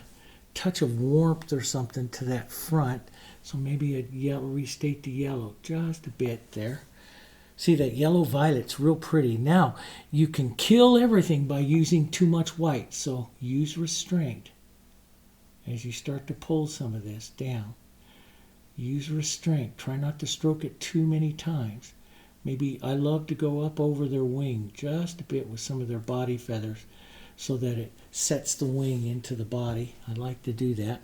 touch of warmth or something to that front. So maybe a yellow, restate the yellow just a bit there. See, that yellow violet's real pretty. Now, you can kill everything by using too much white. So use restraint as you start to pull some of this down. Use restraint. Try not to stroke it too many times. Maybe I love to go up over their wing just a bit with some of their body feathers so that it sets the wing into the body. I like to do that.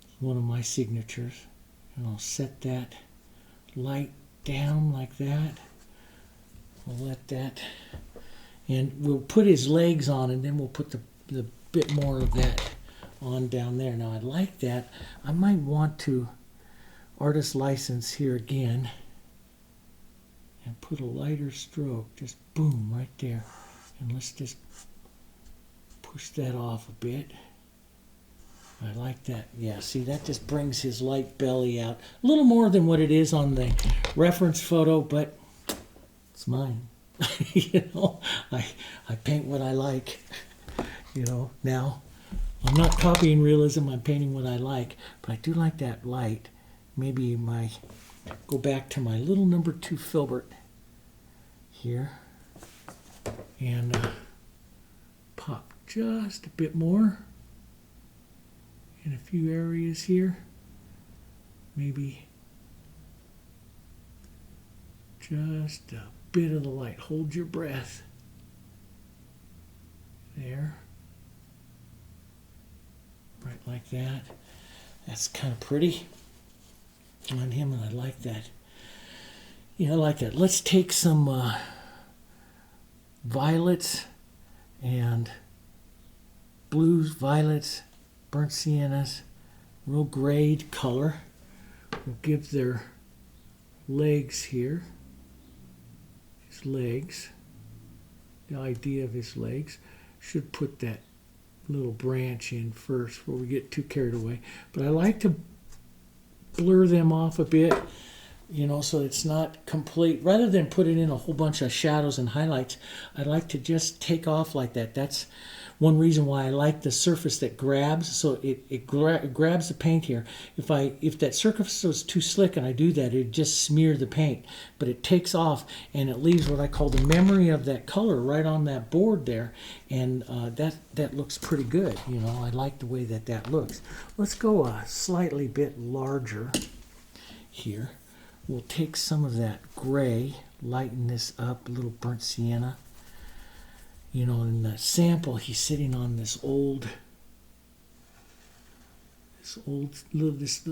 It's one of my signatures. And I'll set that light down like that. We'll let that, and we'll put his legs on, and then we'll put the bit more of that on down there. Now I like that. I might want to artist license here again. and put a lighter stroke, just boom, right there. And let's just push that off a bit. I like that. Yeah, see, that just brings his light belly out. A little more than what it is on the reference photo, but it's mine. You know, I paint what I like. You know, now I'm not copying realism, I'm painting what I like, but I do like that light. Maybe go back to my little number 2 filbert here and pop just a bit more in a few areas here. Maybe just a bit of the light. Hold your breath. There. Right like that. That's kind of pretty on him, and I like that. Yeah, I like that. Let's take some violets and blues, violets, burnt siennas, real grayed color. We'll give their legs here, his legs, the idea of his legs. Should put that little branch in first before we get too carried away. But I like to blur them off a bit, you know, so it's not complete. Rather than put it in a whole bunch of shadows and highlights, I like to just take off like that. That's one reason why I like the surface that grabs. So it grabs the paint here. If that surface was too slick and I do that, it'd just smear the paint. But it takes off and it leaves what I call the memory of that color right on that board there. And that looks pretty good. You know, I like the way that looks. Let's go a slightly bit larger here. We'll take some of that gray, lighten this up, a little burnt sienna. You know, in the sample, he's sitting on this little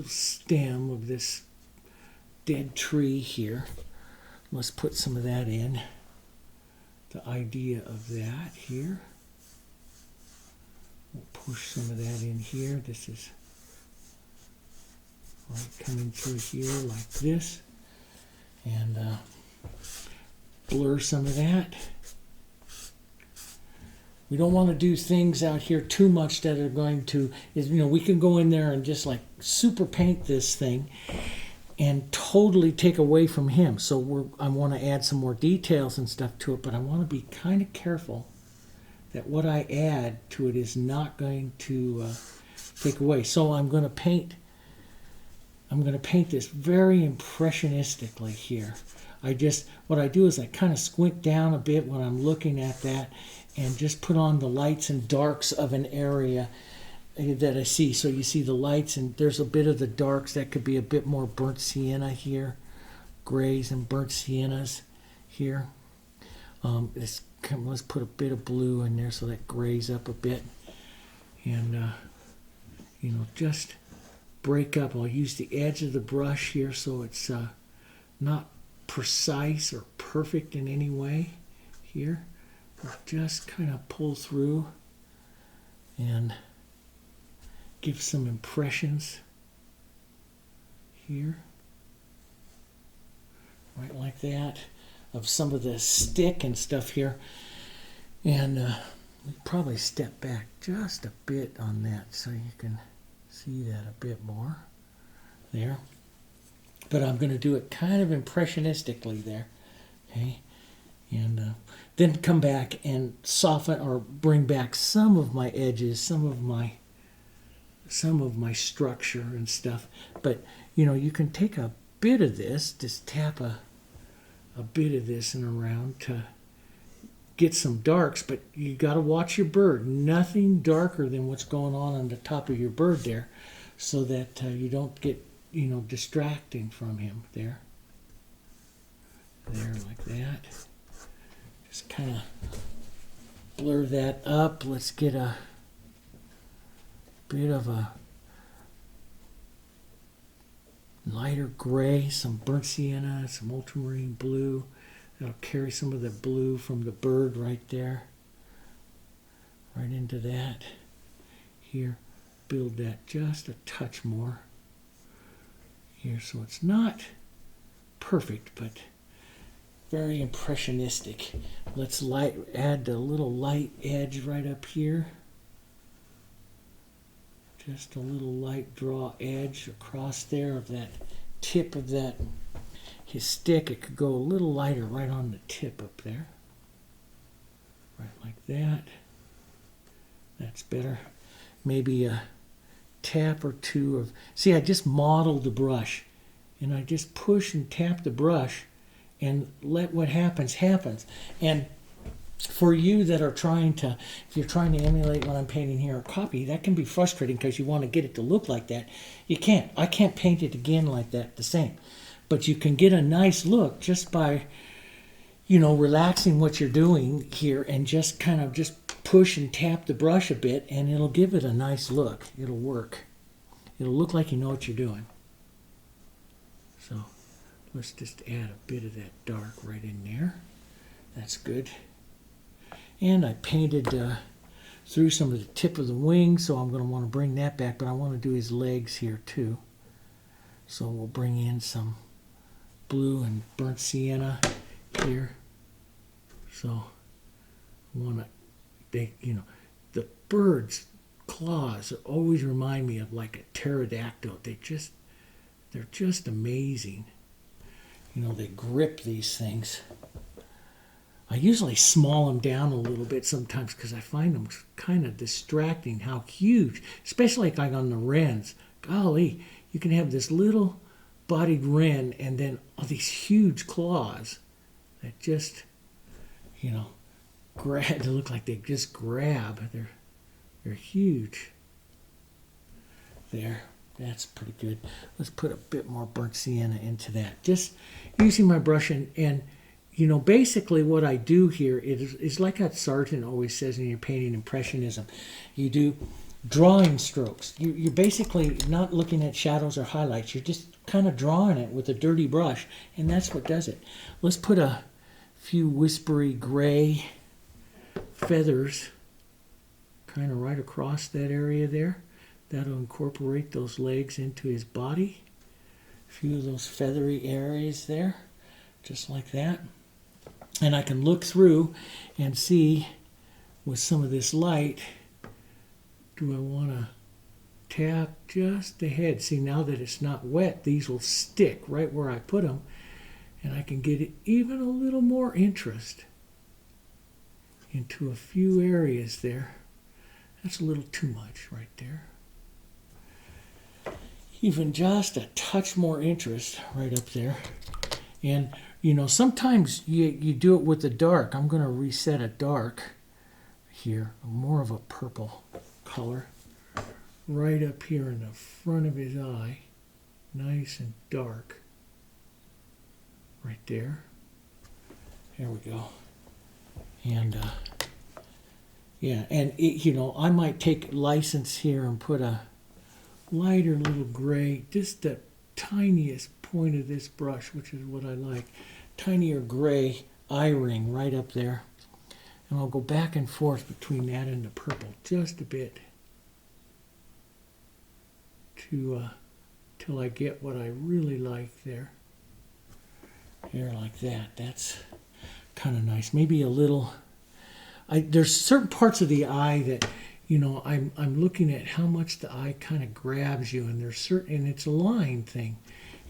stem of this dead tree here. Let's put some of that in. The idea of that here. We'll push some of that in here. This is light coming through here like this. And blur some of that. We don't want to do things out here too much that are going to, you know, we can go in there and just like super paint this thing and totally take away from him. So I want to add some more details and stuff to it, but I want to be kind of careful that what I add to it is not going to take away. So I'm going to paint this very impressionistically here. What I do is I kind of squint down a bit when I'm looking at that and just put on the lights and darks of an area that I see. So you see the lights and there's a bit of the darks. That could be a bit more burnt sienna here, grays and burnt siennas here. Let's put a bit of blue in there so that grays up a bit. And, you know, just break up. I'll use the edge of the brush here so it's not precise or perfect in any way here. Just kind of pull through and give some impressions here, right like that, of some of the stick and stuff here. And we probably step back just a bit on that so you can see that a bit more there. But I'm going to do it kind of impressionistically there, okay? And then come back and soften or bring back some of my edges, some of my structure and stuff. But you know, you can take a bit of this, just tap a bit of this and around to get some darks. But you got to watch your bird. Nothing darker than what's going on the top of your bird there, so that you don't get, you know, distracting from him there. There like that. Just kind of blur that up. Let's get a bit of a lighter gray, some burnt sienna, some ultramarine blue. That'll carry some of the blue from the bird right there. Right into that. Here, build that just a touch more. Here, so it's not perfect, but very impressionistic. Let's add a little light edge right up here. Just a little light draw edge across there of that tip of that his stick. It could go a little lighter right on the tip up there. Right like that. That's better. Maybe a tap or two of... See, I just modeled the brush. And I just push and tap the brush and let what happens, happens. And for you that are trying to, if you're trying to emulate what I'm painting here or copy, that can be frustrating because you want to get it to look like that. You can't. I can't paint it again like that the same. But you can get a nice look just by, you know, relaxing what you're doing here and just kind of just push and tap the brush a bit, and it'll give it a nice look. It'll work. It'll look like you know what you're doing. So let's just add a bit of that dark right in there. That's good. And I painted through some of the tip of the wing, so I'm going to want to bring that back, but I want to do his legs here too. So we'll bring in some blue and burnt sienna here. So I want to, you know, the bird's claws always remind me of like a pterodactyl. They're just amazing. You know, they grip these things. I usually small them down a little bit sometimes because I find them kind of distracting how huge, especially like on the wrens. Golly, you can have this little bodied wren and then all these huge claws that just, you know, grab. They look like they just grab. They're huge. There, that's pretty good. Let's put a bit more burnt sienna into that. Just using my brush and you know, basically what I do here is like that Sargent always says in your painting, impressionism. You do drawing strokes. You're basically not looking at shadows or highlights. You're just kind of drawing it with a dirty brush, and that's what does it. Let's put a few whispery gray feathers kind of right across that area there. That'll incorporate those legs into his body. A few of those feathery areas there, just like that. And I can look through and see with some of this light, do I want to tap just the head? See, now that it's not wet, these will stick right where I put them, and I can get even a little more interest into a few areas there. That's a little too much right there. Even just a touch more interest right up there. And you know, sometimes you do it with the dark. I'm going to reset a dark here, more of a purple color, right up here in the front of his eye, nice and dark, right there. There we go. And yeah, and it, you know, I might take license here and put a lighter little gray, just the tiniest point of this brush, which is what I like. Tinier gray eye ring right up there. And I'll go back and forth between that and the purple just a bit to till I get what I really like there. Here like that. That's kind of nice. Maybe a little. There's certain parts of the eye that, you know, I'm looking at how much the eye kind of grabs you, and there's certain, and it's a line thing.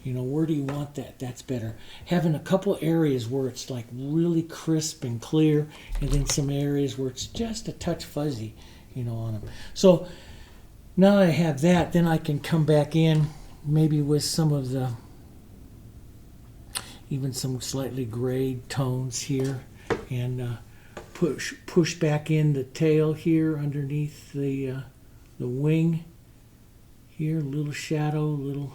You know, where do you want that? That's better. Having a couple areas where it's like really crisp and clear, and then some areas where it's just a touch fuzzy, you know, on them. So now I have that, then I can come back in maybe with some of the, even some slightly gray tones here, and push back in the tail here underneath the wing here, a little shadow, little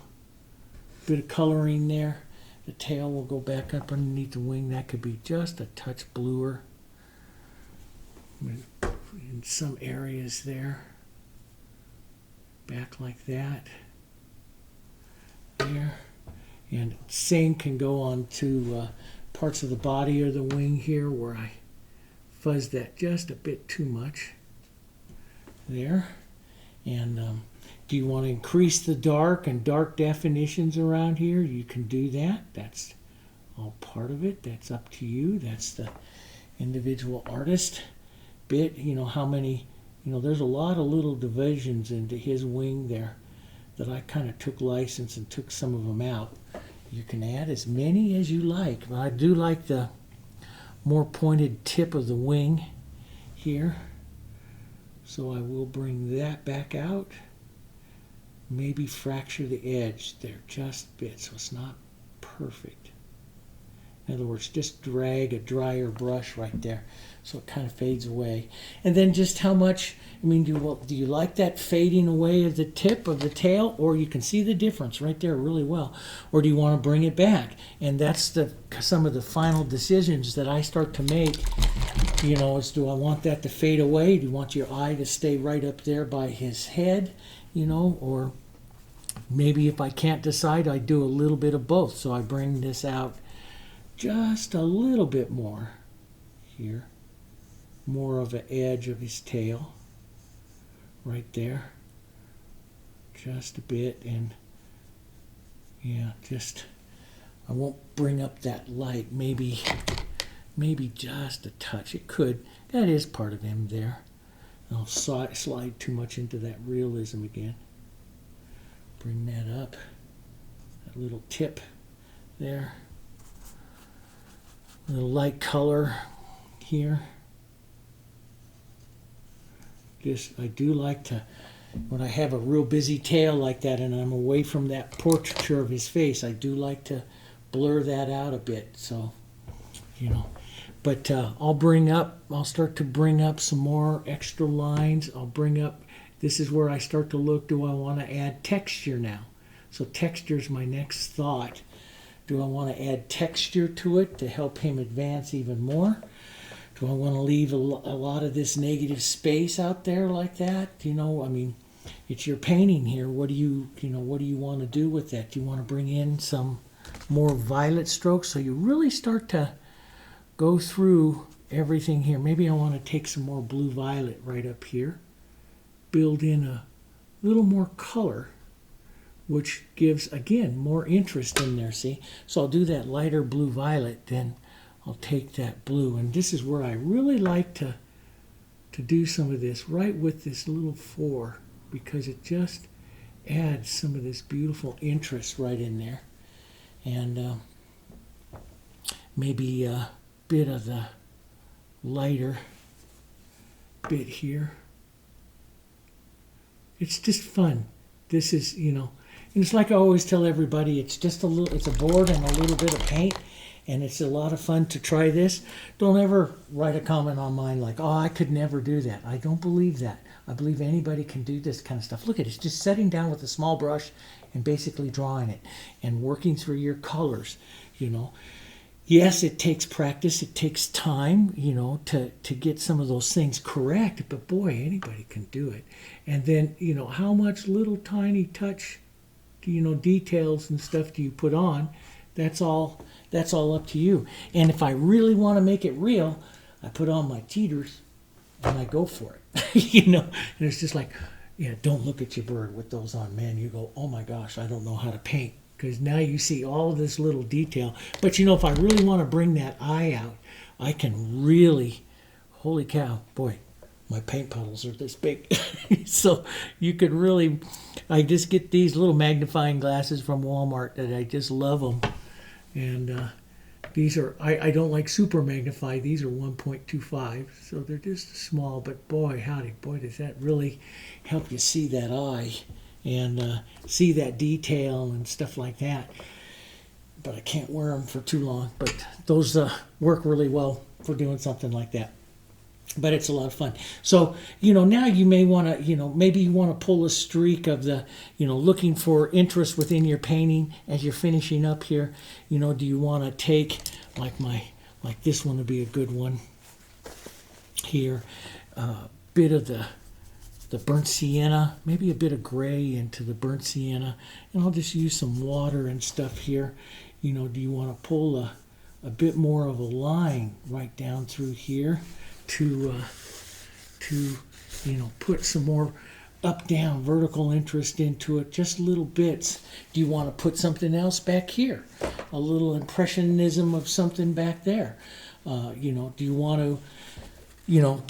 bit of coloring there. The tail will go back up underneath the wing. That could be just a touch bluer in some areas there. Back like that. There. And same can go on to parts of the body or the wing here where I fuzz that just a bit too much. There. And do you want to increase the dark and dark definitions around here? You can do that. That's all part of it. That's up to you. That's the individual artist bit. You know, how many, you know, there's a lot of little divisions into his wing there that I kind of took license and took some of them out. You can add as many as you like, but I do like the more pointed tip of the wing here. So I will bring that back out. Maybe fracture the edge there just a bit so it's not perfect. In other words, just drag a drier brush right there so it kind of fades away. And then just how much, I mean, do you like that fading away of the tip of the tail? Or you can see the difference right there really well. Or do you want to bring it back? And that's some of the final decisions that I start to make, you know, is do I want that to fade away? Do you want your eye to stay right up there by his head, you know? Or maybe if I can't decide, I do a little bit of both. So I bring this out just a little bit more here, more of an edge of his tail right there, just a bit. And yeah, just I won't bring up that light, maybe just a touch. It could, that is part of him there. I'll slide too much into that realism again. Bring that up, that little tip there. A little light color here. Just, I do like to, when I have a real busy tail like that and I'm away from that portraiture of his face, I do like to blur that out a bit. So, you know, but I'll start to bring up some more extra lines. I'll bring up, this is where I start to look, do I want to add texture now? So texture is my next thought. Do I want to add texture to it to help him advance even more? Do I want to leave a lot of this negative space out there like that? You know, I mean, it's your painting here. What do you want to do with that? Do you want to bring in some more violet strokes? So you really start to go through everything here. Maybe I want to take some more blue violet right up here. Build in a little more color, which gives, again, more interest in there, see? So I'll do that lighter blue violet, then I'll take that blue. And this is where I really like to do some of this, right with this little 4, because it just adds some of this beautiful interest right in there. And maybe a bit of the lighter bit here. It's just fun. This is, you know, and it's like I always tell everybody, it's just it's a board and a little bit of paint, and it's a lot of fun to try this. Don't ever write a comment on mine like, oh, I could never do that. I don't believe that. I believe anybody can do this kind of stuff. Look at it, it's just setting down with a small brush and basically drawing it and working through your colors, you know. Yes, it takes practice, it takes time, you know, to get some of those things correct, but boy, anybody can do it. And then, you know, how much little tiny touch, you know, details and stuff do you put on? That's all up to you. And if I really want to make it real, I put on my teeters and I go for it. You know, and it's just like, yeah, don't look at your bird with those on, man. You go, oh my gosh, I don't know how to paint. Because now you see all this little detail. But you know, if I really want to bring that eye out, I can really, holy cow, boy, my paint puddles are this big. So you could really, I just get these little magnifying glasses from Walmart that I just love them. And these are, I don't like super magnify, these are 1.25, so they're just small, but boy, howdy, boy, does that really help you see that eye and see that detail and stuff like that. But I can't wear them for too long, but those work really well for doing something like that. But it's a lot of fun. So, you know, now you may want to, you know, maybe you want to pull a streak of the, you know, looking for interest within your painting as you're finishing up here. You know, do you want to take, like this one would be a good one here, bit of the burnt sienna, maybe a bit of gray into the burnt sienna, and I'll just use some water and stuff here. You know, do you want to pull a bit more of a line right down through here to you know, put some more up, down, vertical interest into it, just little bits. Do you want to put something else back here? A little impressionism of something back there. You know, do you want to, you know,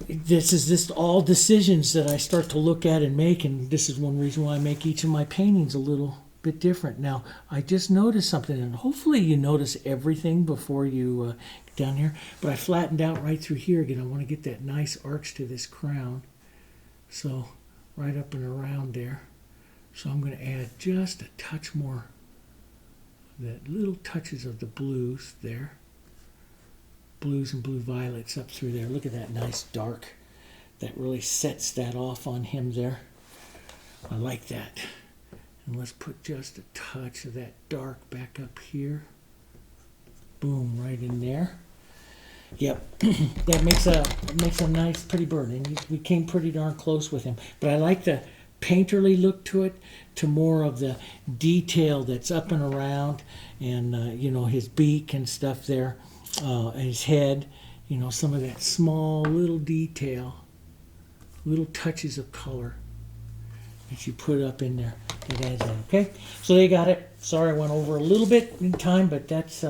this is just all decisions that I start to look at and make, and this is one reason why I make each of my paintings a little bit different. Now, I just noticed something, and hopefully you notice everything before you get down here, but I flattened out right through here again. I want to get that nice arch to this crown. So, right up and around there. So I'm going to add just a touch more, that little touches of the blues there. Blues and blue violets up through there. Look at that nice dark. That really sets that off on him there. I like that. And let's put just a touch of that dark back up here. Boom, right in there. Yep, that makes a nice, pretty bird, and we came pretty darn close with him. But I like the painterly look to it, to more of the detail that's up and around, and you know, his beak and stuff there, and his head. You know, some of that small little detail, little touches of color that you put up in there. It adds that. Okay, so they got it. Sorry, I went over a little bit in time, but that's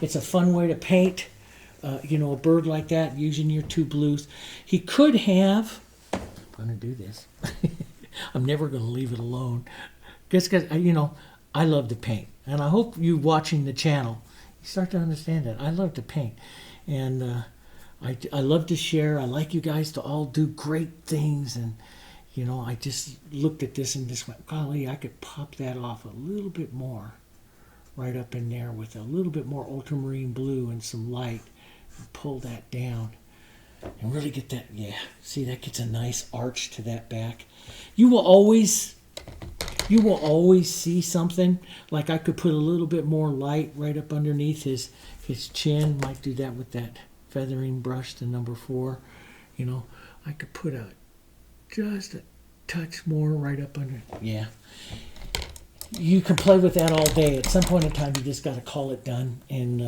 it's a fun way to paint. You know, a bird like that, using your two blues. He could have, I'm going to do this. I'm never going to leave it alone. Just because, you know, I love to paint. And I hope you watching the channel, you start to understand that. I love to paint. And I love to share. I like you guys to all do great things. And, you know, I just looked at this and just went, golly, I could pop that off a little bit more. Right up in there with a little bit more ultramarine blue and some light. Pull that down and really get that, yeah, see, that gets a nice arch to that back. You will always see something, like I could put a little bit more light right up underneath his chin. Might do that with that feathering brush, the number 4. You know, I could put just a touch more right up under, yeah. You can play with that all day. At some point in time, you just got to call it done, and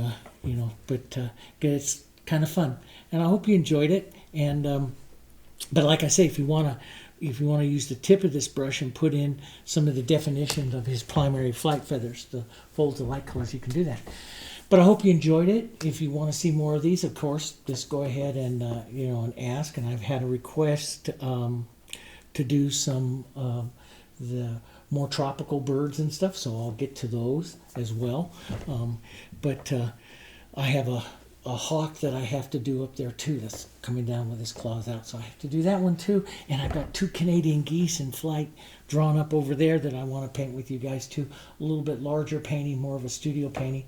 you know. But it's kind of fun, and I hope you enjoyed it. And but like I say, if you wanna use the tip of this brush and put in some of the definitions of his primary flight feathers, the folds of light colors, you can do that. But I hope you enjoyed it. If you want to see more of these, of course, just go ahead and you know, and ask. And I've had a request to do some the more tropical birds and stuff, so I'll get to those as well. But I have a hawk that I have to do up there too, that's coming down with his claws out, so I have to do that one too. And I've got 2 Canadian geese in flight drawn up over there that I want to paint with you guys too. A little bit larger painting, more of a studio painting,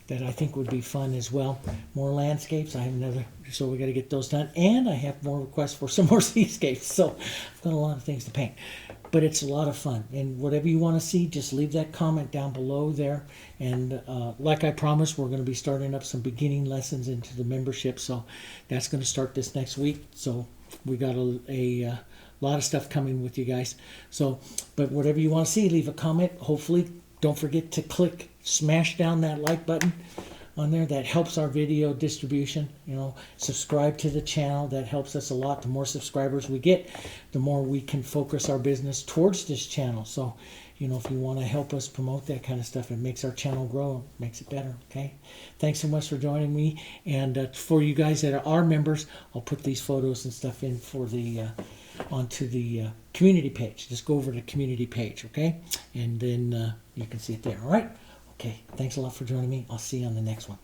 that I think would be fun as well. More landscapes. I have another, so we got to get those done. And I have more requests for some more seascapes, so I've got a lot of things to paint. But it's a lot of fun, and whatever you want to see, just leave that comment down below there. And like I promised, we're going to be starting up some beginning lessons into the membership, so that's going to start this next week. So we got a lot of stuff coming with you guys. So, but whatever you want to see, leave a comment. Hopefully, don't forget to smash down that like button on there. That helps our video distribution. You know, subscribe to the channel. That helps us a lot. The more subscribers we get, the more we can focus our business towards this channel. So, you know, if you want to help us promote that kind of stuff, it makes our channel grow, makes it better. Okay, thanks so much for joining me. And for you guys that are members, I'll put these photos and stuff in for the onto the community page. Just go over to the community page, okay, and then you can see it there. All right. Okay, thanks a lot for joining me. I'll see you on the next one.